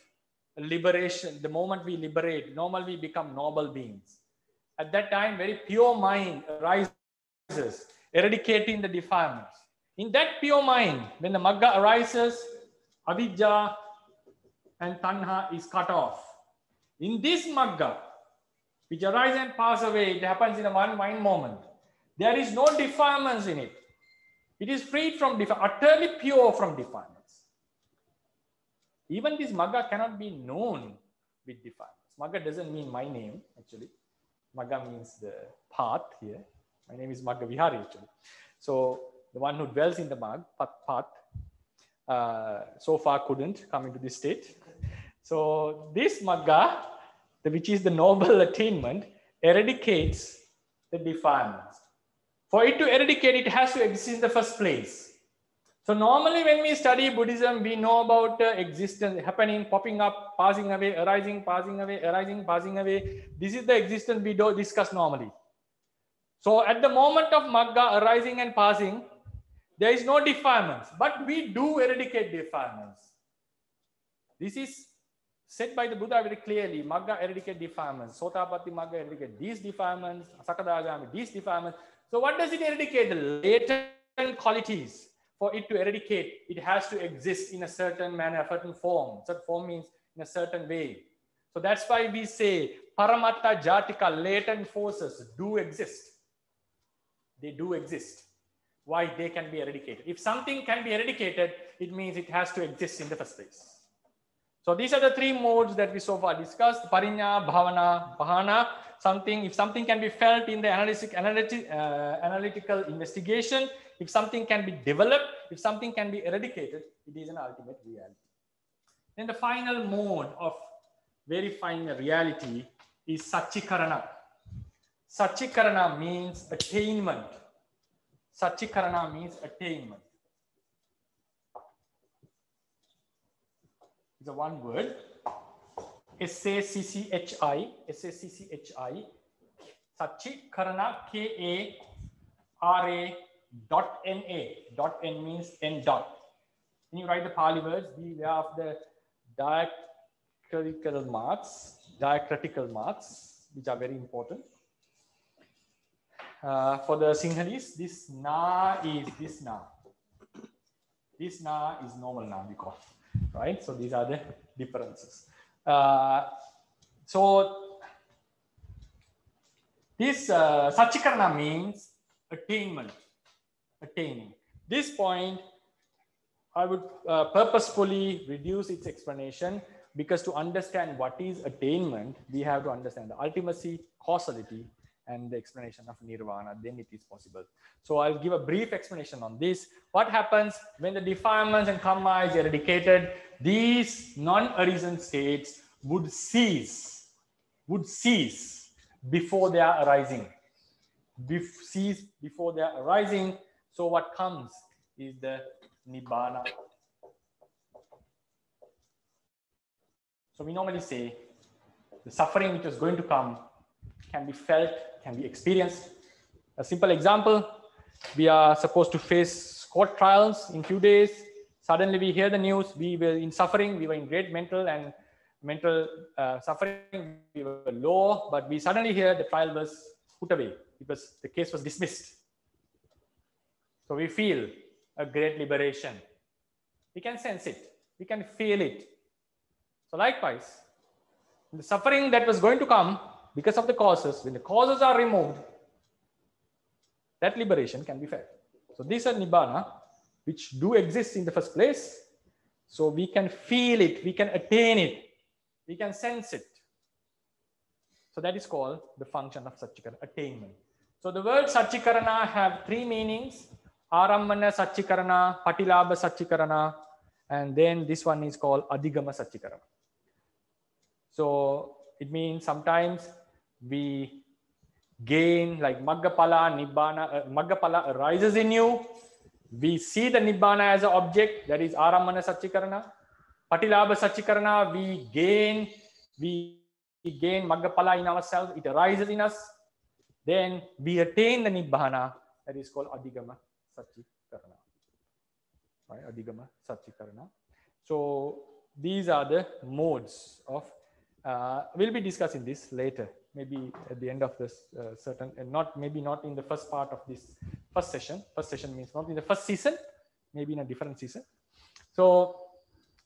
liberation. The moment we liberate, normally we become noble beings. At that time, very pure mind arises, eradicating the defilements. In that pure mind, when the magga arises, avidya and tanha is cut off. In this magga, which arises and pass away, it happens in a one mind moment. There is no defilements in it. It is freed from defilements, utterly pure from defilements. Even this magga cannot be known with defilements. Magga doesn't mean my name, actually. Magga means the path here. My name is Magga Vihari, actually. So the one who dwells in the mud, path, so far couldn't come into this state. So this Magga, which is the noble attainment, eradicates the defilements. For it to eradicate, it has to exist in the first place. So normally when we study Buddhism, we know about existence, happening, popping up, passing away, arising, passing away, arising, passing away. This is the existence we don't discuss normally. So at the moment of Magga arising and passing, there is no defilements, but we do eradicate defilements. This is said by the Buddha very clearly. Magga eradicate defilements. Sotapatti Magga eradicate these defilements. Sakadagami these defilements. So what does it eradicate? The latent qualities. For it to eradicate, it has to exist in a certain manner, a certain form. Certain form means in a certain way. So that's why we say Paramatta Jatika, latent forces do exist. They do exist. Why? They can be eradicated. If something can be eradicated, it means it has to exist in the first place. So these are the three modes that we so far discussed: Parinya, Bhavana, Bahana. If something can be felt in the analytical investigation, if something can be developed, if something can be eradicated, it is an ultimate reality. Then the final mode of verifying a reality is Satchikarana. Satchikarana means attainment. Satchikarana means attainment. It's a one word. S-A-C-C-H-I. S-A-C-C-H-I. Satchikarana. K-A-R-A.N-A. Dot N means N dot. When you write the Pali words, beware of the diacritical marks, which are very important. For the Sinhalese, this na is this na. This na is normal na, we call, right? So these are the differences. So this Satchikarana means attainment, attaining. This point, I would purposefully reduce its explanation, because to understand what is attainment, we have to understand the ultimacy, causality, and the explanation of nirvana. Then it is possible. So I'll give a brief explanation on this. What happens when the defilements and karma is eradicated? These non-arisen states would cease before they are arising. Cease before they are arising. So what comes is the nibbana. So we normally say the suffering which is going to come can be felt, can be experienced. A simple example: we are supposed to face court trials in few days. Suddenly we hear the news, we were in suffering, we were in great mental suffering, we were low, but we suddenly hear the trial was put away because the case was dismissed. So we feel a great liberation. We can sense it, we can feel it. So likewise, the suffering that was going to come because of the causes, when the causes are removed, that liberation can be felt. So these are nibbana, which do exist in the first place. So we can feel it, we can attain it, we can sense it. So that is called the function of Satchikarana, attainment. So the word Satchikarana have three meanings: Arambana Satchikarana, Patilabha Satchikarana, and then this one is called Adhigama Satchikarana. So it means sometimes we gain, like Maggapala, Nibbana, Maggapala arises in you. We see the Nibbana as an object, that is Arambana Satchikarana. Patilabha Satchikarana, we gain Maggapala in ourselves, it arises in us. Then we attain the Nibbana, that is called Adhigama Satchikarana. Right, Adhigama Satchikarana. So these are the modes of, we'll be discussing this later, maybe at the end of this maybe not in the first part of this first session. First session means not in the first season, maybe in a different season. So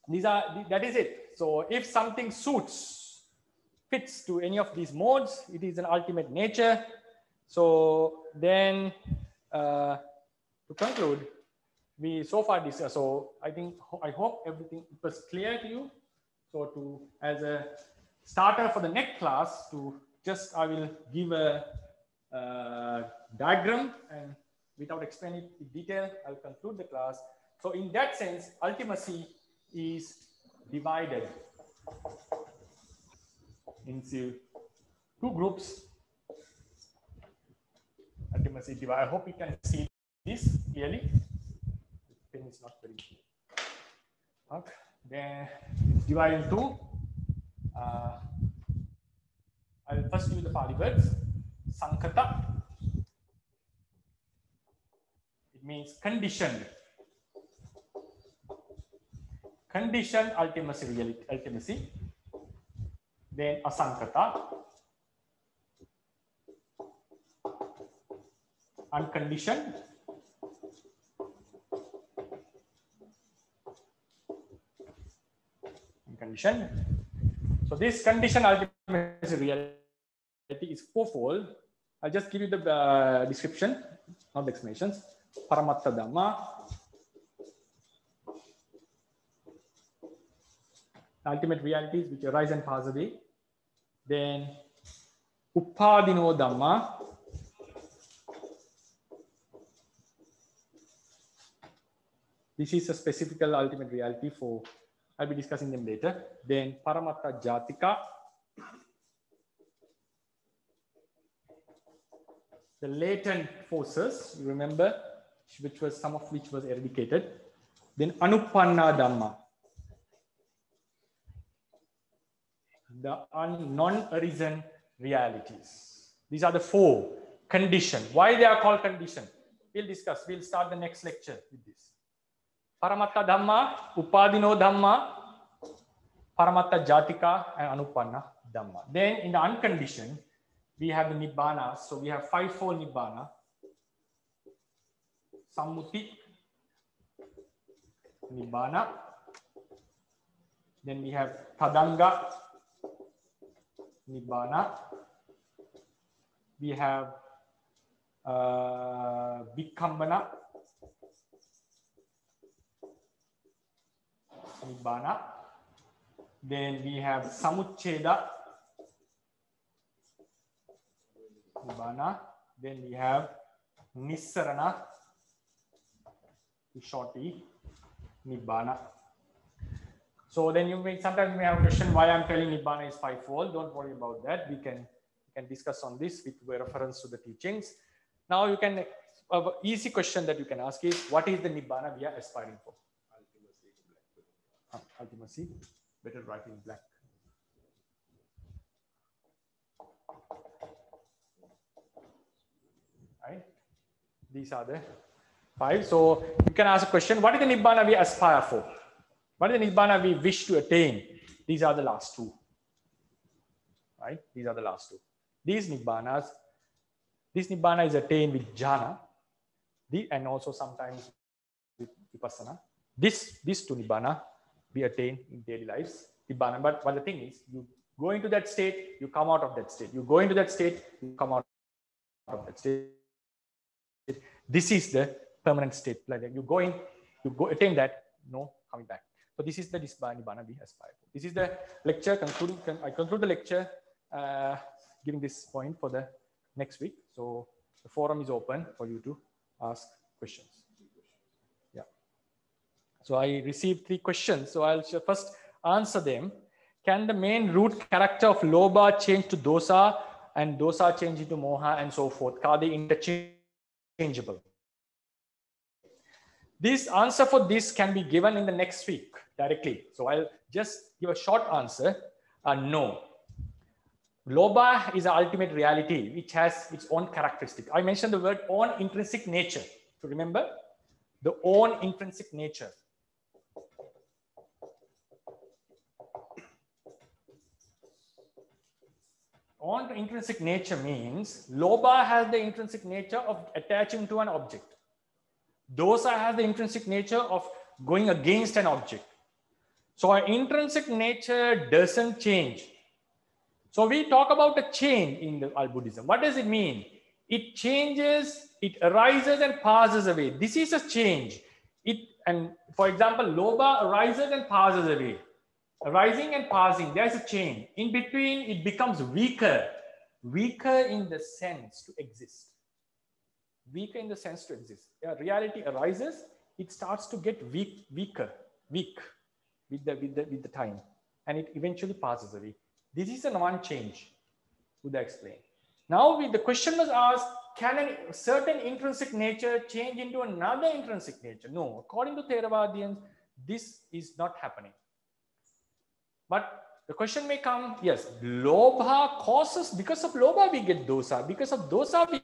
that is it. So if something fits to any of these modes, it is an ultimate nature. So then to conclude, we so far discussed. So I hope everything was clear to you. So as a starter for the next class, I will give a diagram and without explaining it in detail, I'll conclude the class. So in that sense, ultimacy is divided into two groups. Ultimacy divided. I hope you can see this clearly. The pen is not very clear. Okay. Then it's divided into. I'll first use the Pali words. Sankata. It means conditioned. Conditioned ultimacy. Then asankata. Unconditioned. Unconditioned. So this conditioned ultimacy reality is fourfold. I'll just give you the description, not the explanations. Paramatta Dhamma, ultimate realities which arise and pass away. Then Uppadino Dhamma, this is a specific ultimate reality for, I'll be discussing them later. Then Paramatta Jatika, the latent forces, you remember, which was some of which was eradicated. Then Anuppanna Dhamma, the non-arisen realities. These are the four conditioned. Why they are called conditioned? We'll discuss. We'll start the next lecture with this. Paramatta Dhamma, Uppadino Dhamma, Paramatta Jatika, and Anuppanna Dhamma. Then in the unconditioned, we have the Nibbana. So we have fivefold Nibbana. Sammuti, Nibbana. Then we have Tadanga, Nibbana. We have Vikambana, Nibbana. Then we have Samuchcheda, Nibbana. Then we have Nissarana, shorty, Nibbana. So then sometimes you may have a question why I'm telling Nibbana is fivefold. Don't worry about that. We can discuss on this with reference to the teachings. Now you can, an easy question that you can ask is, what is the Nibbana we are aspiring for? Ultimacy, better write in black. Right? These are the five. So you can ask a question, what is the Nibbana we aspire for? What is the Nibbana we wish to attain? These are the last two. Right? These are the last two. These Nibbanas, this Nibbana is attained with jhana, and also sometimes with vipassana. These two Nibbana we attain in daily lives. Nibbana. But the thing is, you go into that state, you come out of that state. You go into that state, you come out of that state. This is the permanent state. Like you go in, you go attain that, no coming back. So this is the Nibbana we aspire for. This is the lecture concluding. I conclude the lecture giving this point for the next week. So the forum is open for you to ask questions. Yeah. So I received 3 questions. So I'll first answer them. Can the main root character of Lobha change to dosa and dosa change into moha and so forth? Are they interchangeable? This answer for this can be given in the next week directly. So I'll just give a short answer. No. Lobha is an ultimate reality which has its own characteristic. I mentioned the word own intrinsic nature. So remember the own intrinsic nature. Own intrinsic nature means Lobha has the intrinsic nature of attaching to an object. Dosa has the intrinsic nature of going against an object. So our intrinsic nature doesn't change. So we talk about a change in the Buddhism. What does it mean? It changes, it arises and passes away. This is a change. And for example, Lobha arises and passes away. Arising and passing, there's a change. In between, it becomes weaker. Weaker in the sense to exist. weaker in the sense to exist. Reality arises, it starts to get weak with the time, and it eventually passes away. This is an one change. Buddha explained. Now the question was asked, can a certain intrinsic nature change into another intrinsic nature? No, according to Theravadians, this is not happening. But the question may come, yes, lobha causes, because of lobha we get dosa, because of dosa we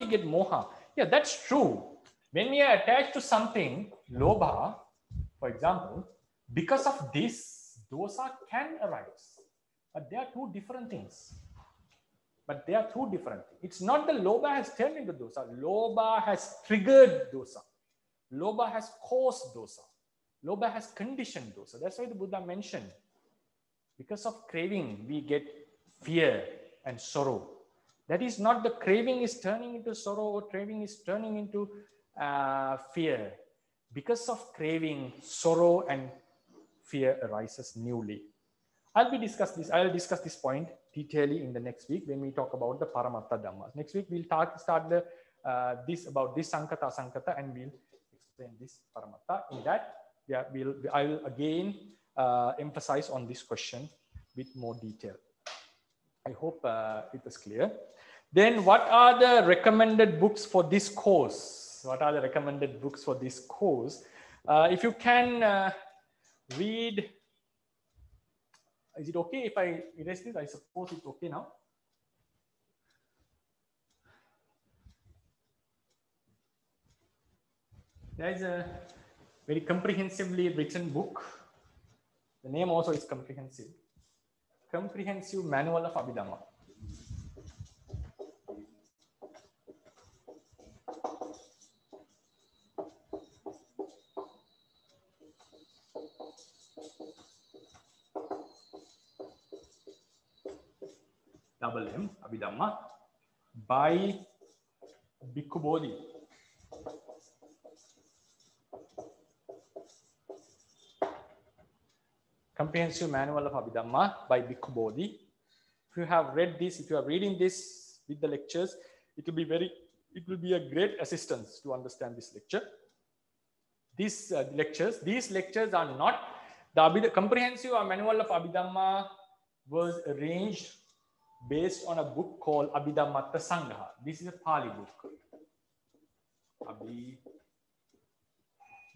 get moha. Yeah, that's true. When we are attached to something, lobha, for example, because of this, dosa can arise. But they are two different things. It's not the lobha has turned into dosa. Lobha has triggered dosa. Lobha has caused dosa. Lobha has conditioned dosa. That's why the Buddha mentioned, because of craving, we get fear and sorrow. That is not the craving is turning into sorrow or craving is turning into fear. Because of craving, sorrow and fear arises newly. I'll discuss this point detailedly in the next week when we talk about the Paramattha Dhammas. Next week we'll start about this Sankata Asankata, and we'll explain this Paramattha. In that, I will again emphasize on this question with more detail. I hope it was clear. Then, what are the recommended books for this course? If you can read. Is it okay if I erase this? I suppose it's okay now. There is a very comprehensively written book. The name also is comprehensive. Comprehensive Manual of Abhidhamma. M Abhidhamma by Bhikkhu Bodhi. Comprehensive Manual of Abhidhamma by Bhikkhu Bodhi. If you have read this, if you are reading this with the lectures, it will be a great assistance to understand this lecture. These lectures are not the Comprehensive Manual of Abhidhamma was arranged based on a book called Abhidhammatta Sangha. This is a Pali book.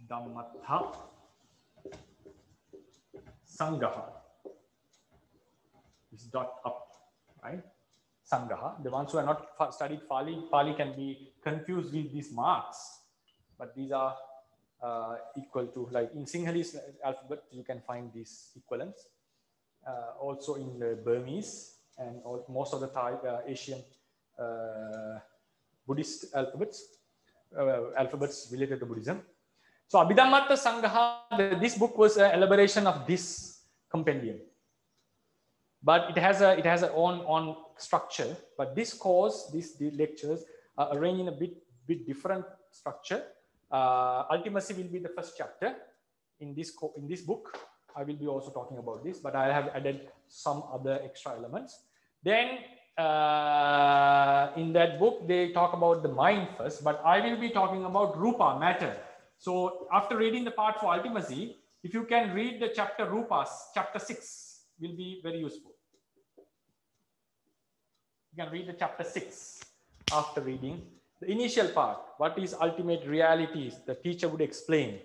Abhidhammatta Sangha. It's dot up, right? Sangha. The ones who are not studied Pali can be confused with these marks, but these are equal to, like in Sinhalese alphabet, you can find these equivalents. Also in the Burmese and most of the Thai, Asian Buddhist alphabets related to Buddhism. So Abhidhammatta Sangha, this book was an elaboration of this compendium, but it has a own structure. But this course, these lectures are arranged in a bit different structure. Ultimacy will be the first chapter in this book. I will be also talking about this, but I have added some other extra elements. Then in that book, they talk about the mind first, but I will be talking about Rupa, matter. So after reading the part for ultimacy, if you can read the chapter Rupas, chapter 6 will be very useful. You can read the chapter 6 after reading the initial part. What is ultimate realities? The teacher would explain.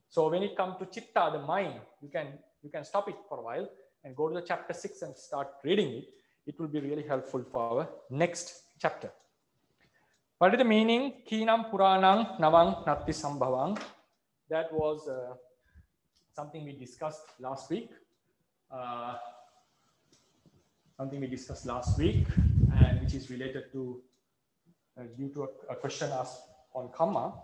So when it comes to Chitta, the mind, you can stop it for a while and go to the chapter 6 and start reading it. It will be really helpful for our next chapter. What is the meaning? Kinam Puranang Navang Natti Sambhavang. That was something we discussed last week. And which is related to, due to a question asked on Kamma.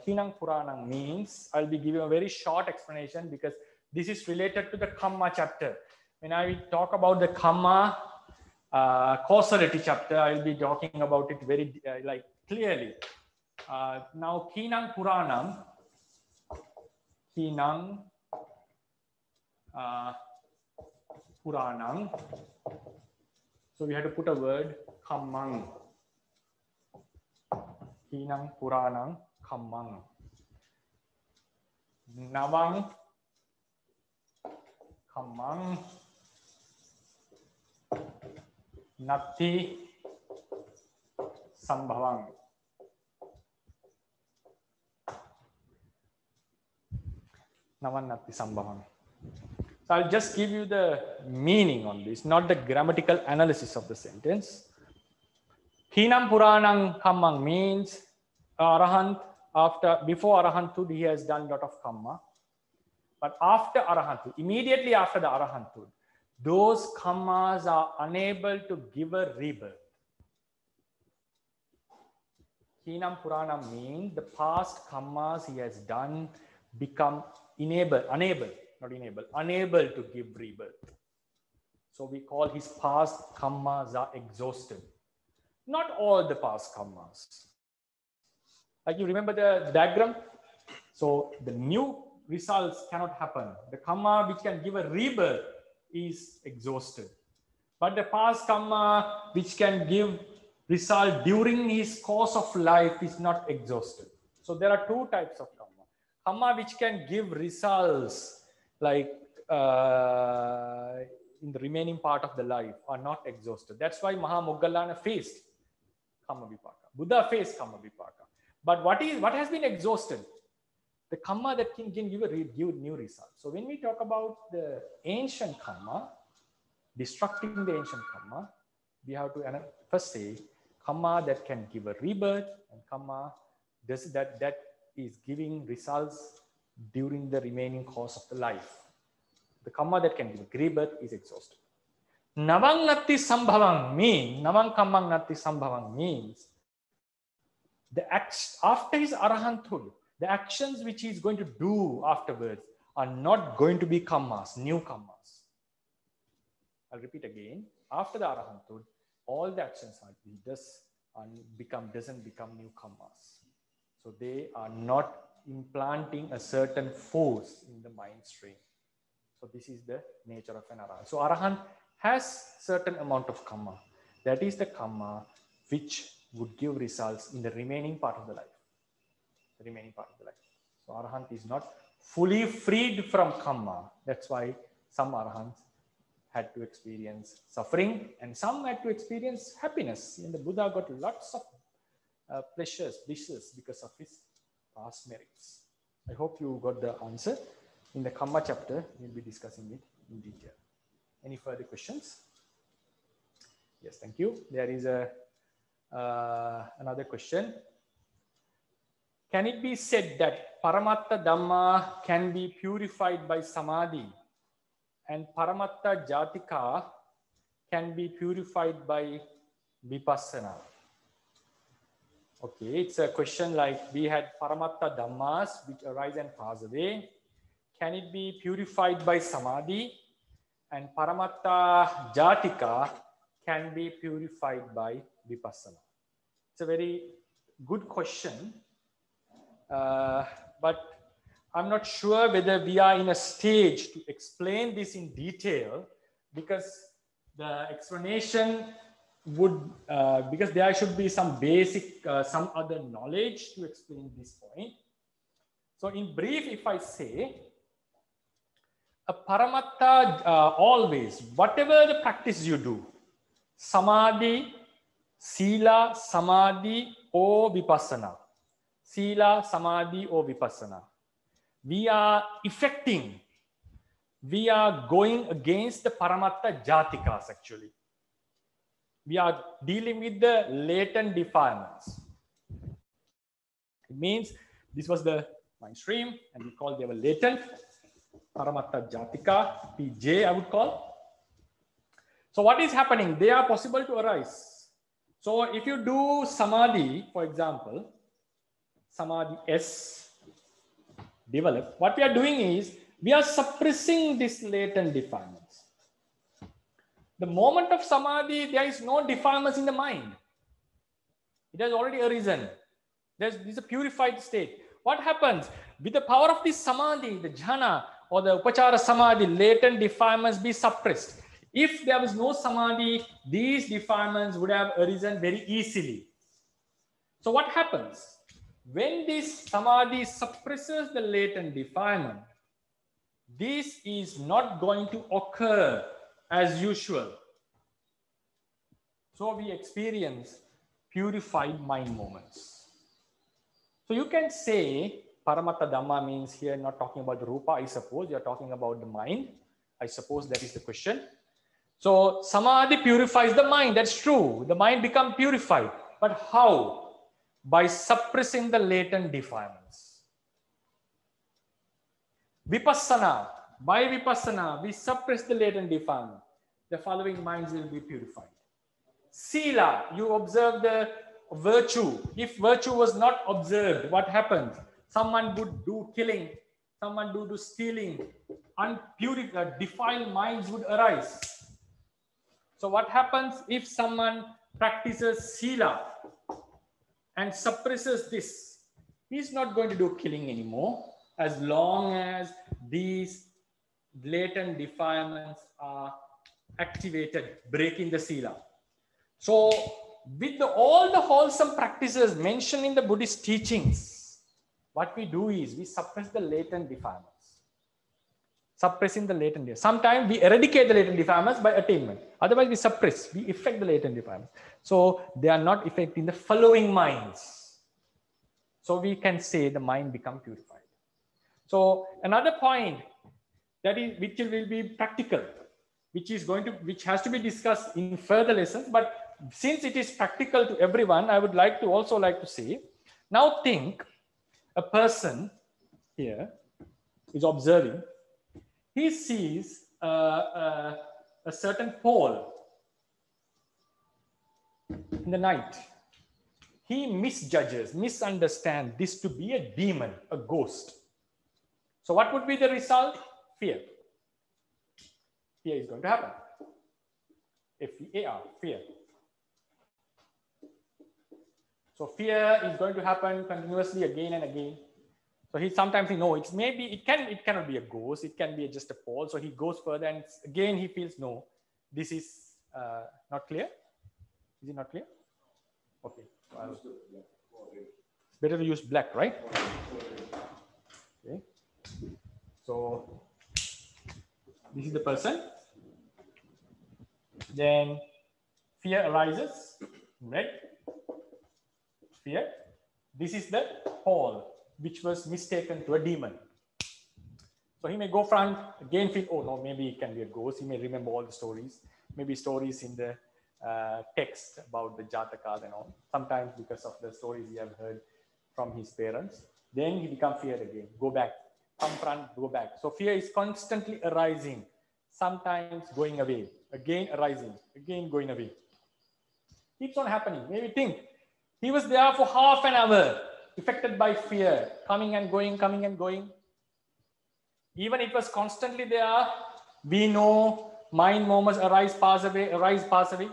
Kinang Puranang means, I'll be giving a very short explanation because this is related to the Kamma chapter. When I talk about the Kamma causality chapter, I'll be talking about it very clearly. Now, Kinang Puranang, Puranang. So we had to put a word Kammang. Hinang Puranang Kammang. Nawang Kammang. Natti Sambhavang. Navan Natti Sambhavang. So I'll just give you the meaning on this, not the grammatical analysis of the sentence. Hinam Puranang Kammang means Arahant, before Arahanthood, he has done a lot of Kamma. But after Arahanthood, immediately after the Arahanthood, those Kammas are unable to give a rebirth. Hinam Puranam means the past Kammas he has done become unable to give rebirth. So we call his past Kammas are exhausted. Not all the past Kammas. Like you remember the diagram? So the new results cannot happen. The Kamma which can give a rebirth is exhausted. But the past Kamma which can give result during his course of life is not exhausted. So there are two types of Kamma. Kamma which can give results like in the remaining part of the life are not exhausted. That's why Mahamoggallana faced Kamma Vipaka. Buddha faced Kamma Vipaka. But what has been exhausted? The Kamma that can give new results. So when we talk about the ancient Kamma, destructing the ancient Kamma, we have to first say Kamma that can give a rebirth and Kamma that is giving results during the remaining course of the life. The Kamma that can give a rebirth is exhausted. Navang Natti Sambhavang means, Navang Kammang Natti Sambhavang means, after his Arahanthood, the actions which he is going to do afterwards are not going to be Kammas, new Kammas. I'll repeat again. After the Arahanthood, all the actions he doesn't become new Kammas. So they are not implanting a certain force in the mind stream. So this is the nature of an Arahant. So Arahant has certain amount of Kamma. That is the Kamma which would give results in the remaining part of the life. The remaining part of the life. So Arahant is not fully freed from Kamma. That's why some Arahants had to experience suffering and some had to experience happiness. And the Buddha got lots of pleasures, blisses because of his past merits. I hope you got the answer. In the Kamma chapter, we'll be discussing it in detail. Any further questions? Yes, thank you. There is another question. Can it be said that Paramatta Dhamma can be purified by Samadhi and Paramatta Jatika can be purified by Vipassana? Okay, it's a question like we had Paramatta Dhammas which arise and pass away. Can it be purified by Samadhi? And Paramatta Jatika can be purified by Vipassana. It's a very good question. But I'm not sure whether we are in a stage to explain this in detail, because the explanation would, because there should be some basic, some other knowledge to explain this point. So in brief, if I say, a Paramatta, always, whatever the practice you do, Samadhi, Sila, Samadhi, or Vipassana. Sila, Samadhi, or Vipassana. We are effecting, we are going against the Paramatta Jatikas actually. We are dealing with the latent defilements. It means this was the mind stream and we call they were latent. Paramatta Jatika, PJ I would call. So what is happening? They are possible to arise. So if you do Samadhi, for example, Samadhi S develop, what we are doing is we are suppressing these latent defilements. The moment of Samadhi, there is no defilements in the mind. It has already arisen. This is a purified state. What happens? With the power of this Samadhi, the jhana or the Upachara Samadhi, latent defilements be suppressed. If there was no Samadhi, these defilements would have arisen very easily. So what happens? When this samadhi suppresses the latent defilement, this is not going to occur as usual. So we experience purified mind moments. So you can say Paramatta Dhamma means here not talking about the Rupa, I suppose. You're talking about the mind. I suppose that is the question. So Samadhi purifies the mind. That's true. The mind becomes purified. But how? By suppressing the latent defilements. Vipassana. By Vipassana, we suppress the latent defilement. The following minds will be purified. Sila, you observe the virtue. If virtue was not observed, what happens? Someone would do killing, someone would do stealing, unpurified, defiled minds would arise. So what happens if someone practices Sila and suppresses this? He's not going to do killing anymore as long as these latent defilements are activated, breaking the Sila. So with all the wholesome practices mentioned in the Buddhist teachings, what we do is we suppress the latent defilements. Suppressing the latent defilements. Sometimes we eradicate the latent defilements by attainment. Otherwise we suppress, we affect the latent defilements. So they are not affecting the following minds. So we can say the mind become purified. So another point that is, which will be practical, which has to be discussed in further lessons, but since it is practical to everyone, I would also like to say, now think a person here is observing, he sees a certain pole in the night. He misunderstands this to be a demon, a ghost. So what would be the result? Fear. Fear is going to happen. F-E-A-R, fear. So fear is going to happen continuously again and again. So sometimes he knows it cannot be a ghost. It can be just a pole. So he goes further and again he feels no, this is not clear. Is it not clear? Okay. It's better to use black, right? Okay. So this is the person. Then fear arises, red. Fear. This is the pole, which was mistaken to a demon. So he may go front, again feel, oh no, maybe it can be a ghost. He may remember all the stories, maybe stories in the text about the Jatakas and all. Sometimes because of the stories he have heard from his parents. Then he becomes feared again, go back, come front, go back. So fear is constantly arising, sometimes going away, again arising, again going away. Keeps on happening. Maybe think, he was there for half an hour, affected by fear, coming and going, coming and going. Even it was constantly there. We know mind moments arise, pass away, arise, pass away.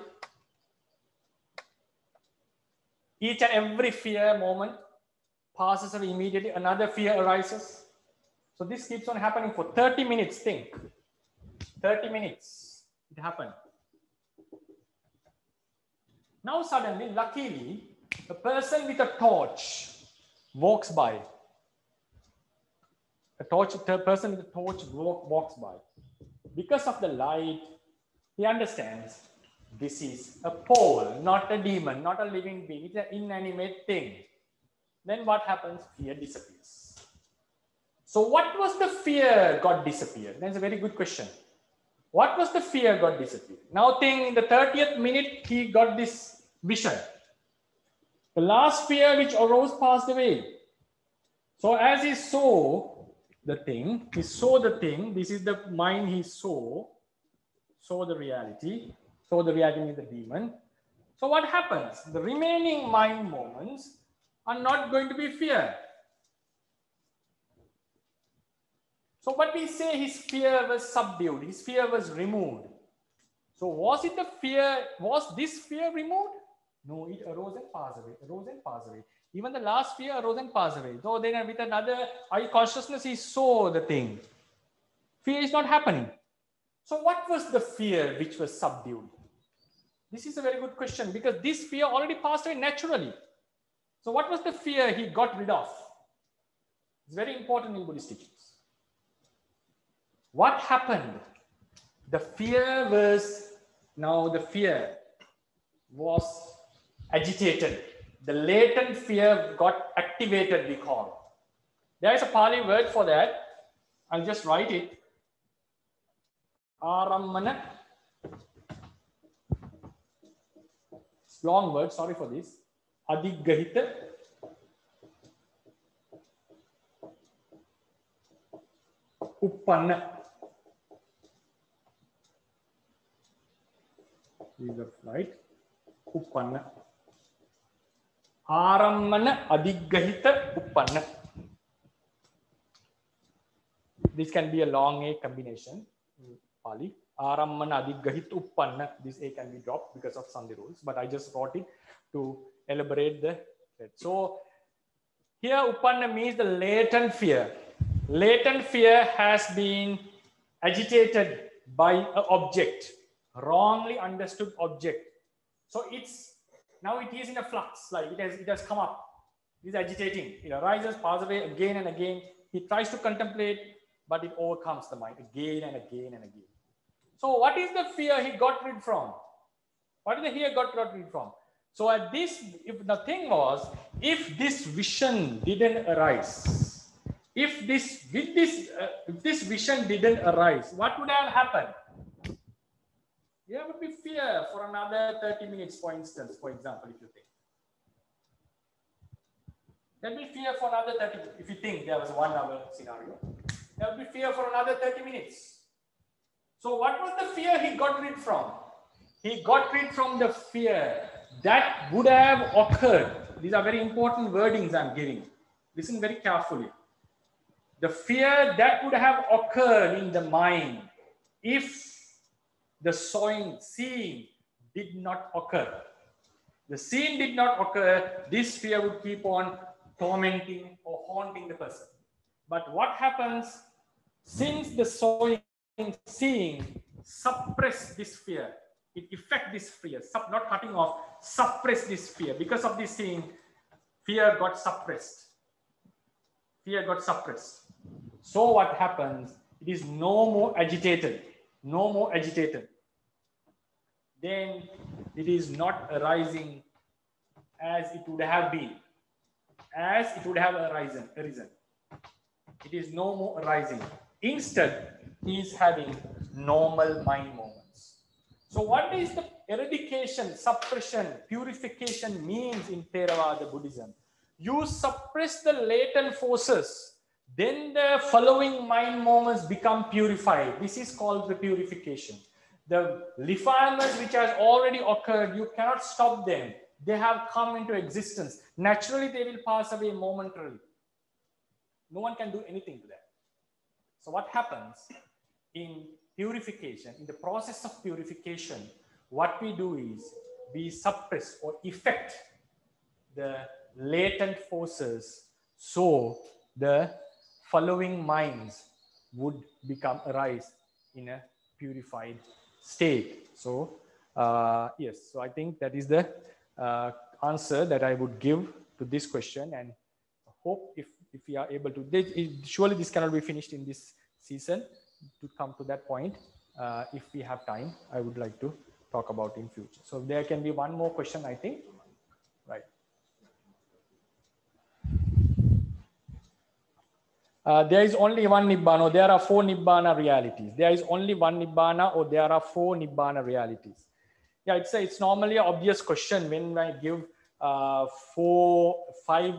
Each and every fear moment passes away immediately. Another fear arises. So this keeps on happening for 30 minutes. Think. 30 minutes. It happened. Now suddenly, luckily, a person with a torch walks by. A person with a torch walks by. Because of the light, he understands this is a pole, not a demon, not a living being. It's an inanimate thing. Then what happens? Fear disappears. So what was the fear got disappeared? That's a very good question. What was the fear got disappeared? Now think in the 30th minute, he got this vision. The last fear which arose passed away. So as he saw the thing, this is the mind he saw the reality. So the reality means the demon. So what happens? The remaining mind moments are not going to be fear. So what we say, his fear was subdued, his fear was removed. So was this fear removed? No, it arose and passed away, Even the last fear arose and passed away. So then with another eye consciousness, he saw the thing. Fear is not happening. So what was the fear which was subdued? This is a very good question because this fear already passed away naturally. So what was the fear he got rid of? It's very important in Buddhist teachings. What happened? The fear was agitated. The latent fear got activated, we call. There is a Pali word for that. I'll just write it. Arammana. It's long word, sorry for this. Adiggahita. Uppanna. These are right. Uppanna. Arammana adiggahita uppanna. This can be a long A combination in Pali. Arammana adiggahita uppanna. This A can be dropped because of Sandhi rules, but I just brought it to elaborate the thread. So here uppanna means the latent fear. Latent fear has been agitated by an object, wrongly understood object. So now it is in a flux, like it has come up. It is agitating. It arises, passes away again and again. He tries to contemplate, but it overcomes the mind again and again and again. So what is the fear he got rid from? What is the fear got rid from? So at this, if the thing was, if this vision didn't arise, if this vision didn't arise, what would have happened? There would be fear for another 30 minutes, for instance, for example, if you think. There would be fear for another 30 minutes. If you think there was a 1 hour scenario, there would be fear for another 30 minutes. So what was the fear he got rid from? He got rid from the fear that would have occurred. These are very important wordings I'm giving. Listen very carefully. The fear that would have occurred in the mind if the seeing did not occur. The seeing did not occur, this fear would keep on tormenting or haunting the person. But what happens, since the seeing suppress this fear, it affects this fear, not cutting off, suppress this fear. Because of this seeing, fear got suppressed. Fear got suppressed. So what happens, it is no more agitated. No more agitated. Then it is not arising as it would have been, as it would have arisen. It is no more arising. Instead, he is having normal mind moments. So what is the eradication, suppression, purification means in Theravada Buddhism? You suppress the latent forces, then the following mind moments become purified. This is called the purification. The defilements which has already occurred, you cannot stop them. They have come into existence. Naturally, they will pass away momentarily. No one can do anything to that. So what happens in purification, in the process of purification, what we do is we suppress or affect the latent forces so the following minds would arise in a purified state. So yes, so I think that is the answer that I would give to this question, and hope if we are able to, surely this cannot be finished in this season. To come to that point, if we have time, I would like to talk about in future. So there can be one more question, I think, right? There is only one Nibbana, or there are 4 Nibbana realities. There is only one Nibbana, or there are 4 Nibbana realities. Yeah, it's normally an obvious question when I give 4, 5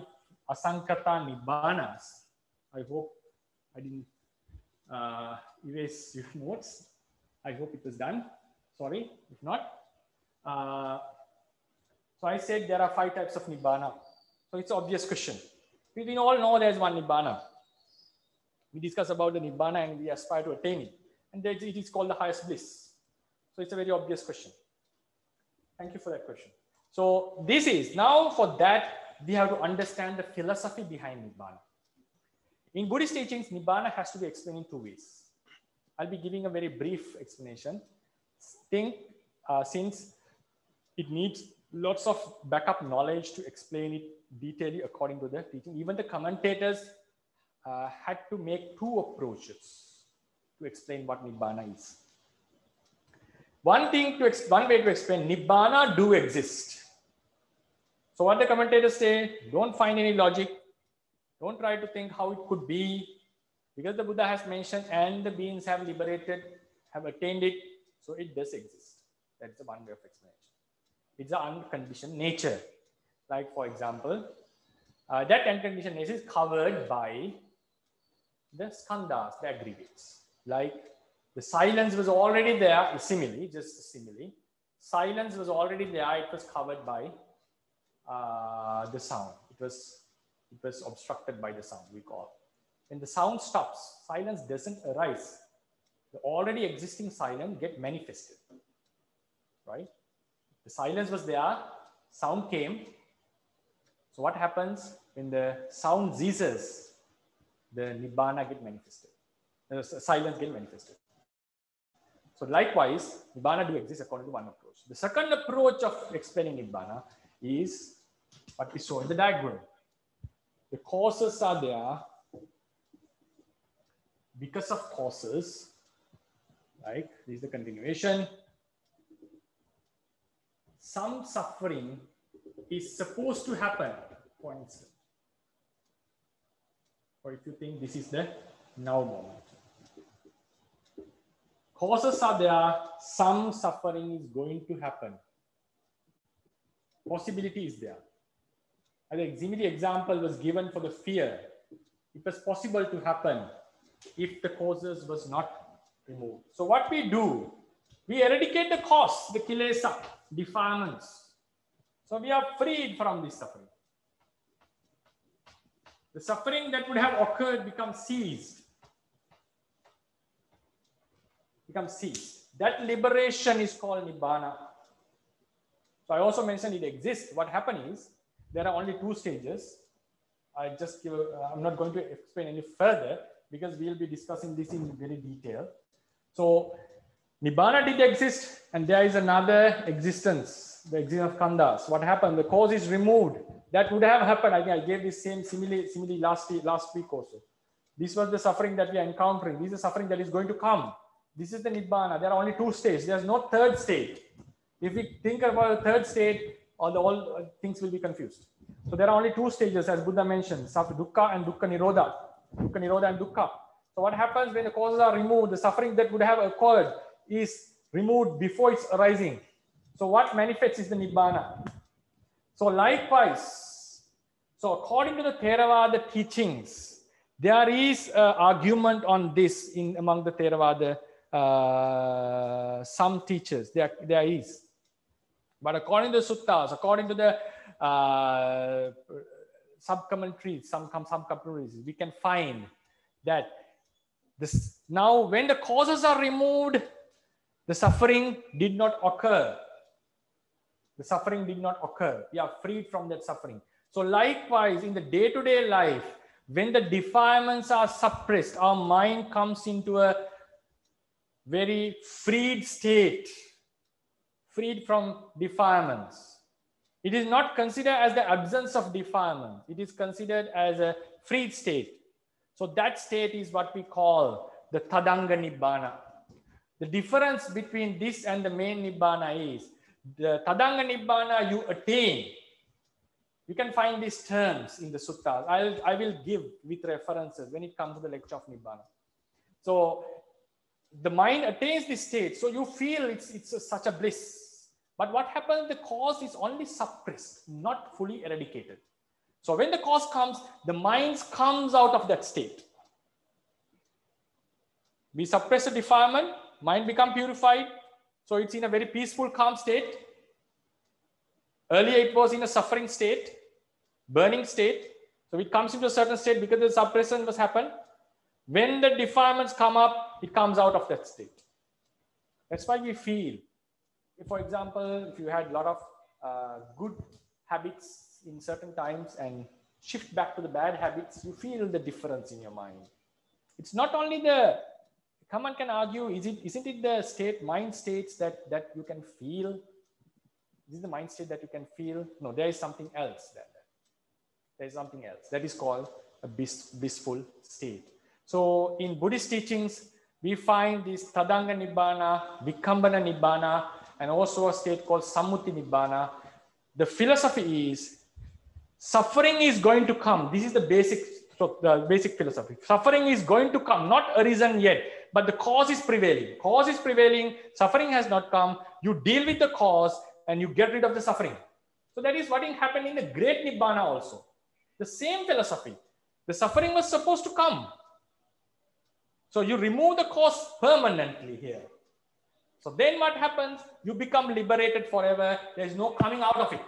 Asankata Nibbanas. I hope I didn't erase your notes. I hope it was done. Sorry, if not. So I said there are 5 types of Nibbana. So it's an obvious question. We all know there's one Nibbana. We discuss about the Nibbana and we aspire to attain it. And it is called the highest bliss. So it's a very obvious question. Thank you for that question. So this is, now for that, we have to understand the philosophy behind Nibbana. In Buddhist teachings, Nibbana has to be explained in 2 ways. I'll be giving a very brief explanation. Since it needs lots of backup knowledge to explain it detailedly according to the teaching. Even the commentators had to make two approaches to explain what Nibbana is. One way to explain Nibbana do exist. So what the commentators say, don't find any logic. Don't try to think how it could be, because the Buddha has mentioned and the beings have liberated, have attained it. So it does exist. That's the one way of explanation. It's an unconditioned nature. Like for example, that unconditioned nature is covered by the skandhas, the aggregates. Like the silence was already there, simile, just a simile. Silence was already there, it was covered by the sound. It was obstructed by the sound, we call. When the sound stops, silence doesn't arise. The already existing silence get manifested, right? The silence was there, sound came. So what happens when the sound ceases? The Nibbana get manifested. The silence get manifested. So likewise, Nibbana do exist according to one approach. The second approach of explaining Nibbana is what we saw in the diagram. The causes are there because of causes, right? This is the continuation. Some suffering is supposed to happen, for instance. Or if you think this is the now moment. Causes are there, some suffering is going to happen. Possibility is there. An example was given for the fear. It was possible to happen if the causes was not removed. So what we do, we eradicate the cause, the kilesa, defilements. So we are freed from this suffering. The suffering that would have occurred becomes ceased. That liberation is called Nibbana. So I also mentioned it exists. What happened is, there are only two stages. I'm not going to explain any further because we'll be discussing this in very detail. So Nibbana did exist, and there is another existence, the existence of khandhas. What happened? The cause is removed. That would have happened. I gave this same simile last week also. This was the suffering that we are encountering. This is the suffering that is going to come. This is the Nibbana. There are only two stages. There's no third state. If we think about the third state, all things will be confused. So there are only two stages, as Buddha mentioned, dukkha and dukkha nirodha. Dukkha nirodha and dukkha. So what happens when the causes are removed? The suffering that would have occurred is removed before it's arising. So what manifests is the Nibbana. So likewise, so according to the Theravada teachings, there is an argument on this among the Theravada, some teachers, there is. But according to the suttas, according to the sub-commentaries, some commentaries, we can find that now when the causes are removed, the suffering did not occur. The suffering did not occur. We are freed from that suffering. So likewise, in the day-to-day life, when the defilements are suppressed, our mind comes into a very freed state, freed from defilements. It is not considered as the absence of defilement. It is considered as a freed state. So that state is what we call the Tadanga Nibbana. The difference between this and the main Nibbana is the Tadanga Nibbana you attain. You can find these terms in the suttas. I will give with references when it comes to the lecture of Nibbana. So the mind attains this state. So you feel it's such a bliss. But what happens? The cause is only suppressed, not fully eradicated. So when the cause comes, the mind comes out of that state. We suppress the defilement, mind become purified. So it's in a very peaceful, calm state. Earlier it was in a suffering state, burning state. So it comes into a certain state because the suppression was happened. When the defilements come up, it comes out of that state. That's why we feel. For example, if you had a lot of good habits in certain times and shift back to the bad habits, you feel the difference in your mind. It's not only someone can argue, isn't it the mind states that you can feel This is the mind state that you can feel. No, there is something else there. There is something else that is called a blissful state. So in Buddhist teachings, we find this Tadanga Nibbana, Vikambana Nibbana, and also a state called Sammuti Nibbana. The philosophy is suffering is going to come. This is the basic philosophy. Suffering is going to come, not arisen yet, but the cause is prevailing. Cause is prevailing, suffering has not come. You deal with the cause and you get rid of the suffering. So that is what happened in the Great Nibbana also. The same philosophy. The suffering was supposed to come. So you remove the cause permanently here. So then what happens? You become liberated forever. There is no coming out of it.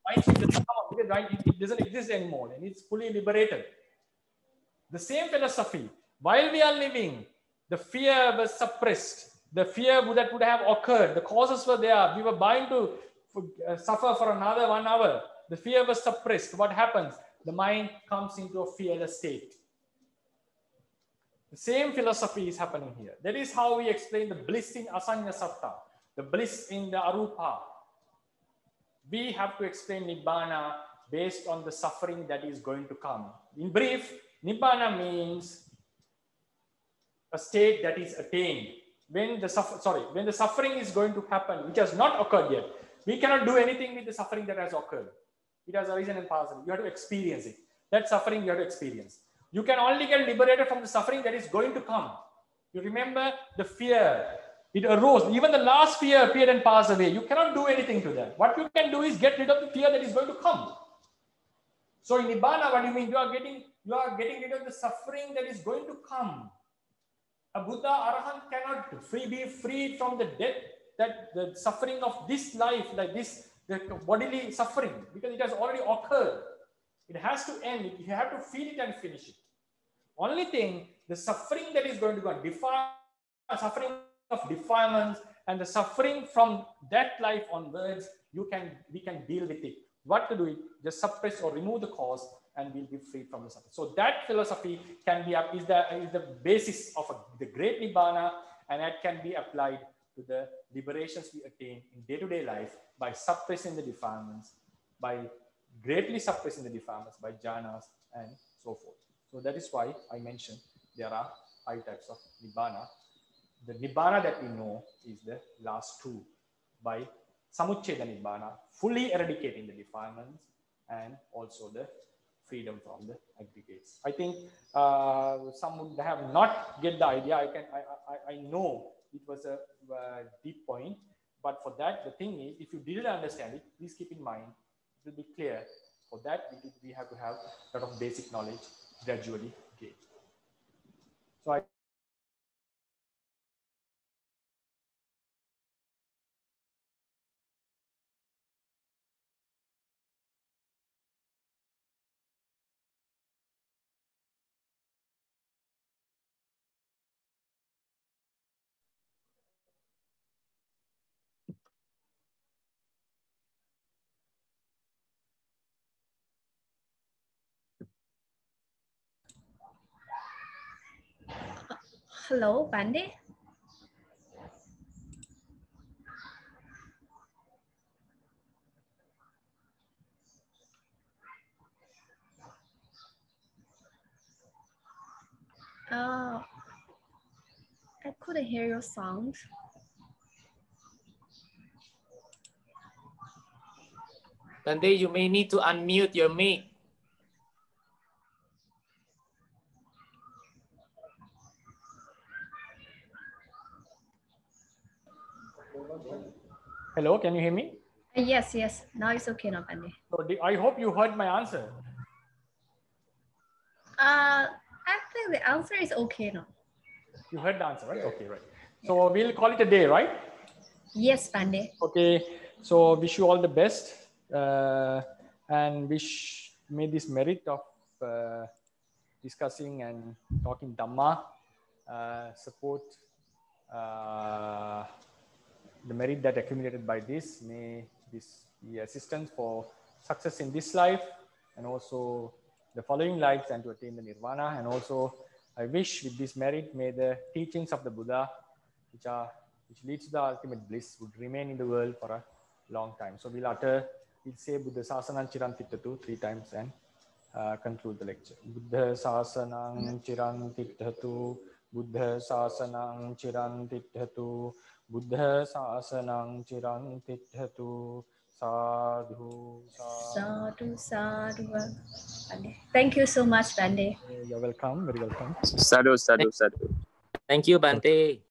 It doesn't exist anymore and it's fully liberated. The same philosophy. While we are living, the fear was suppressed. The fear that would have occurred. The causes were there. We were bound to suffer for another 1 hour. The fear was suppressed. What happens? The mind comes into a fearless state. The same philosophy is happening here. That is how we explain the bliss in Asanya Satta, the bliss in the Arupa. We have to explain Nibbana based on the suffering that is going to come. In brief, Nibbana means a state that is attained. When the suffering is going to happen, which has not occurred yet, we cannot do anything with the suffering that has occurred. It has arisen and passed. You have to experience it. That suffering you have to experience. You can only get liberated from the suffering that is going to come. You remember the fear. It arose. Even the last fear appeared and passed away. You cannot do anything to that. What you can do is get rid of the fear that is going to come. So in Nibbana, what do you mean? You are getting rid of the suffering that is going to come. A Buddha, Arahant cannot be freed from the death, the suffering of this life, like this, the bodily suffering, because it has already occurred. It has to end. You have to feel it and finish it. Only thing, the suffering that is going to go, suffering of defilements and the suffering from that life onwards, we can deal with it. What to do it? Just suppress or remove the cause and we'll be free from the suffering. So that philosophy is the basis of the Great Nibbana, and that can be applied to the liberations we attain in day-to-day life by suppressing the defilements, by greatly suppressing the defilements by jhanas and so forth. So that is why I mentioned there are 5 types of Nibbana. The Nibbana that we know is the last 2 by Samucceda Nibbana, fully eradicating the defilements and also the freedom from the aggregates. I think some would have not get the idea. I know it was a deep point, but for that, the thing is, if you didn't understand it, please keep in mind, it will be clear. For that, we have to have a lot of basic knowledge gradually gained. So Hello, Pandey. I couldn't hear your sound. Pandey, you may need to unmute your mic. hello, can you hear me? Yes. Now it's okay now, Pandey. So I hope you heard my answer. Actually, the answer is okay now. You heard the answer, right? Okay, right. So we'll call it a day, right? Yes, Pandey. Okay. So wish you all the best and may this merit of discussing and talking Dhamma support the merit that accumulated by this. May this be assistance for success in this life and also the following lives and to attain the nirvana. And also I wish with this merit, may the teachings of the Buddha, which leads to the ultimate bliss, would remain in the world for a long time. So we'll say Buddha Sasanang Chirantithatu 3 times and conclude the lecture. Buddha Sasanang Chirantithatu, Buddha Sasanang Chirantithatu, Buddha Sasanang Chirantithatu. Sadhu, Sadhu, sadhu. Pandey. Thank you so much, Pandey. You're welcome, very welcome. Sadhu, sadhu, sadhu. Thank you, Bante.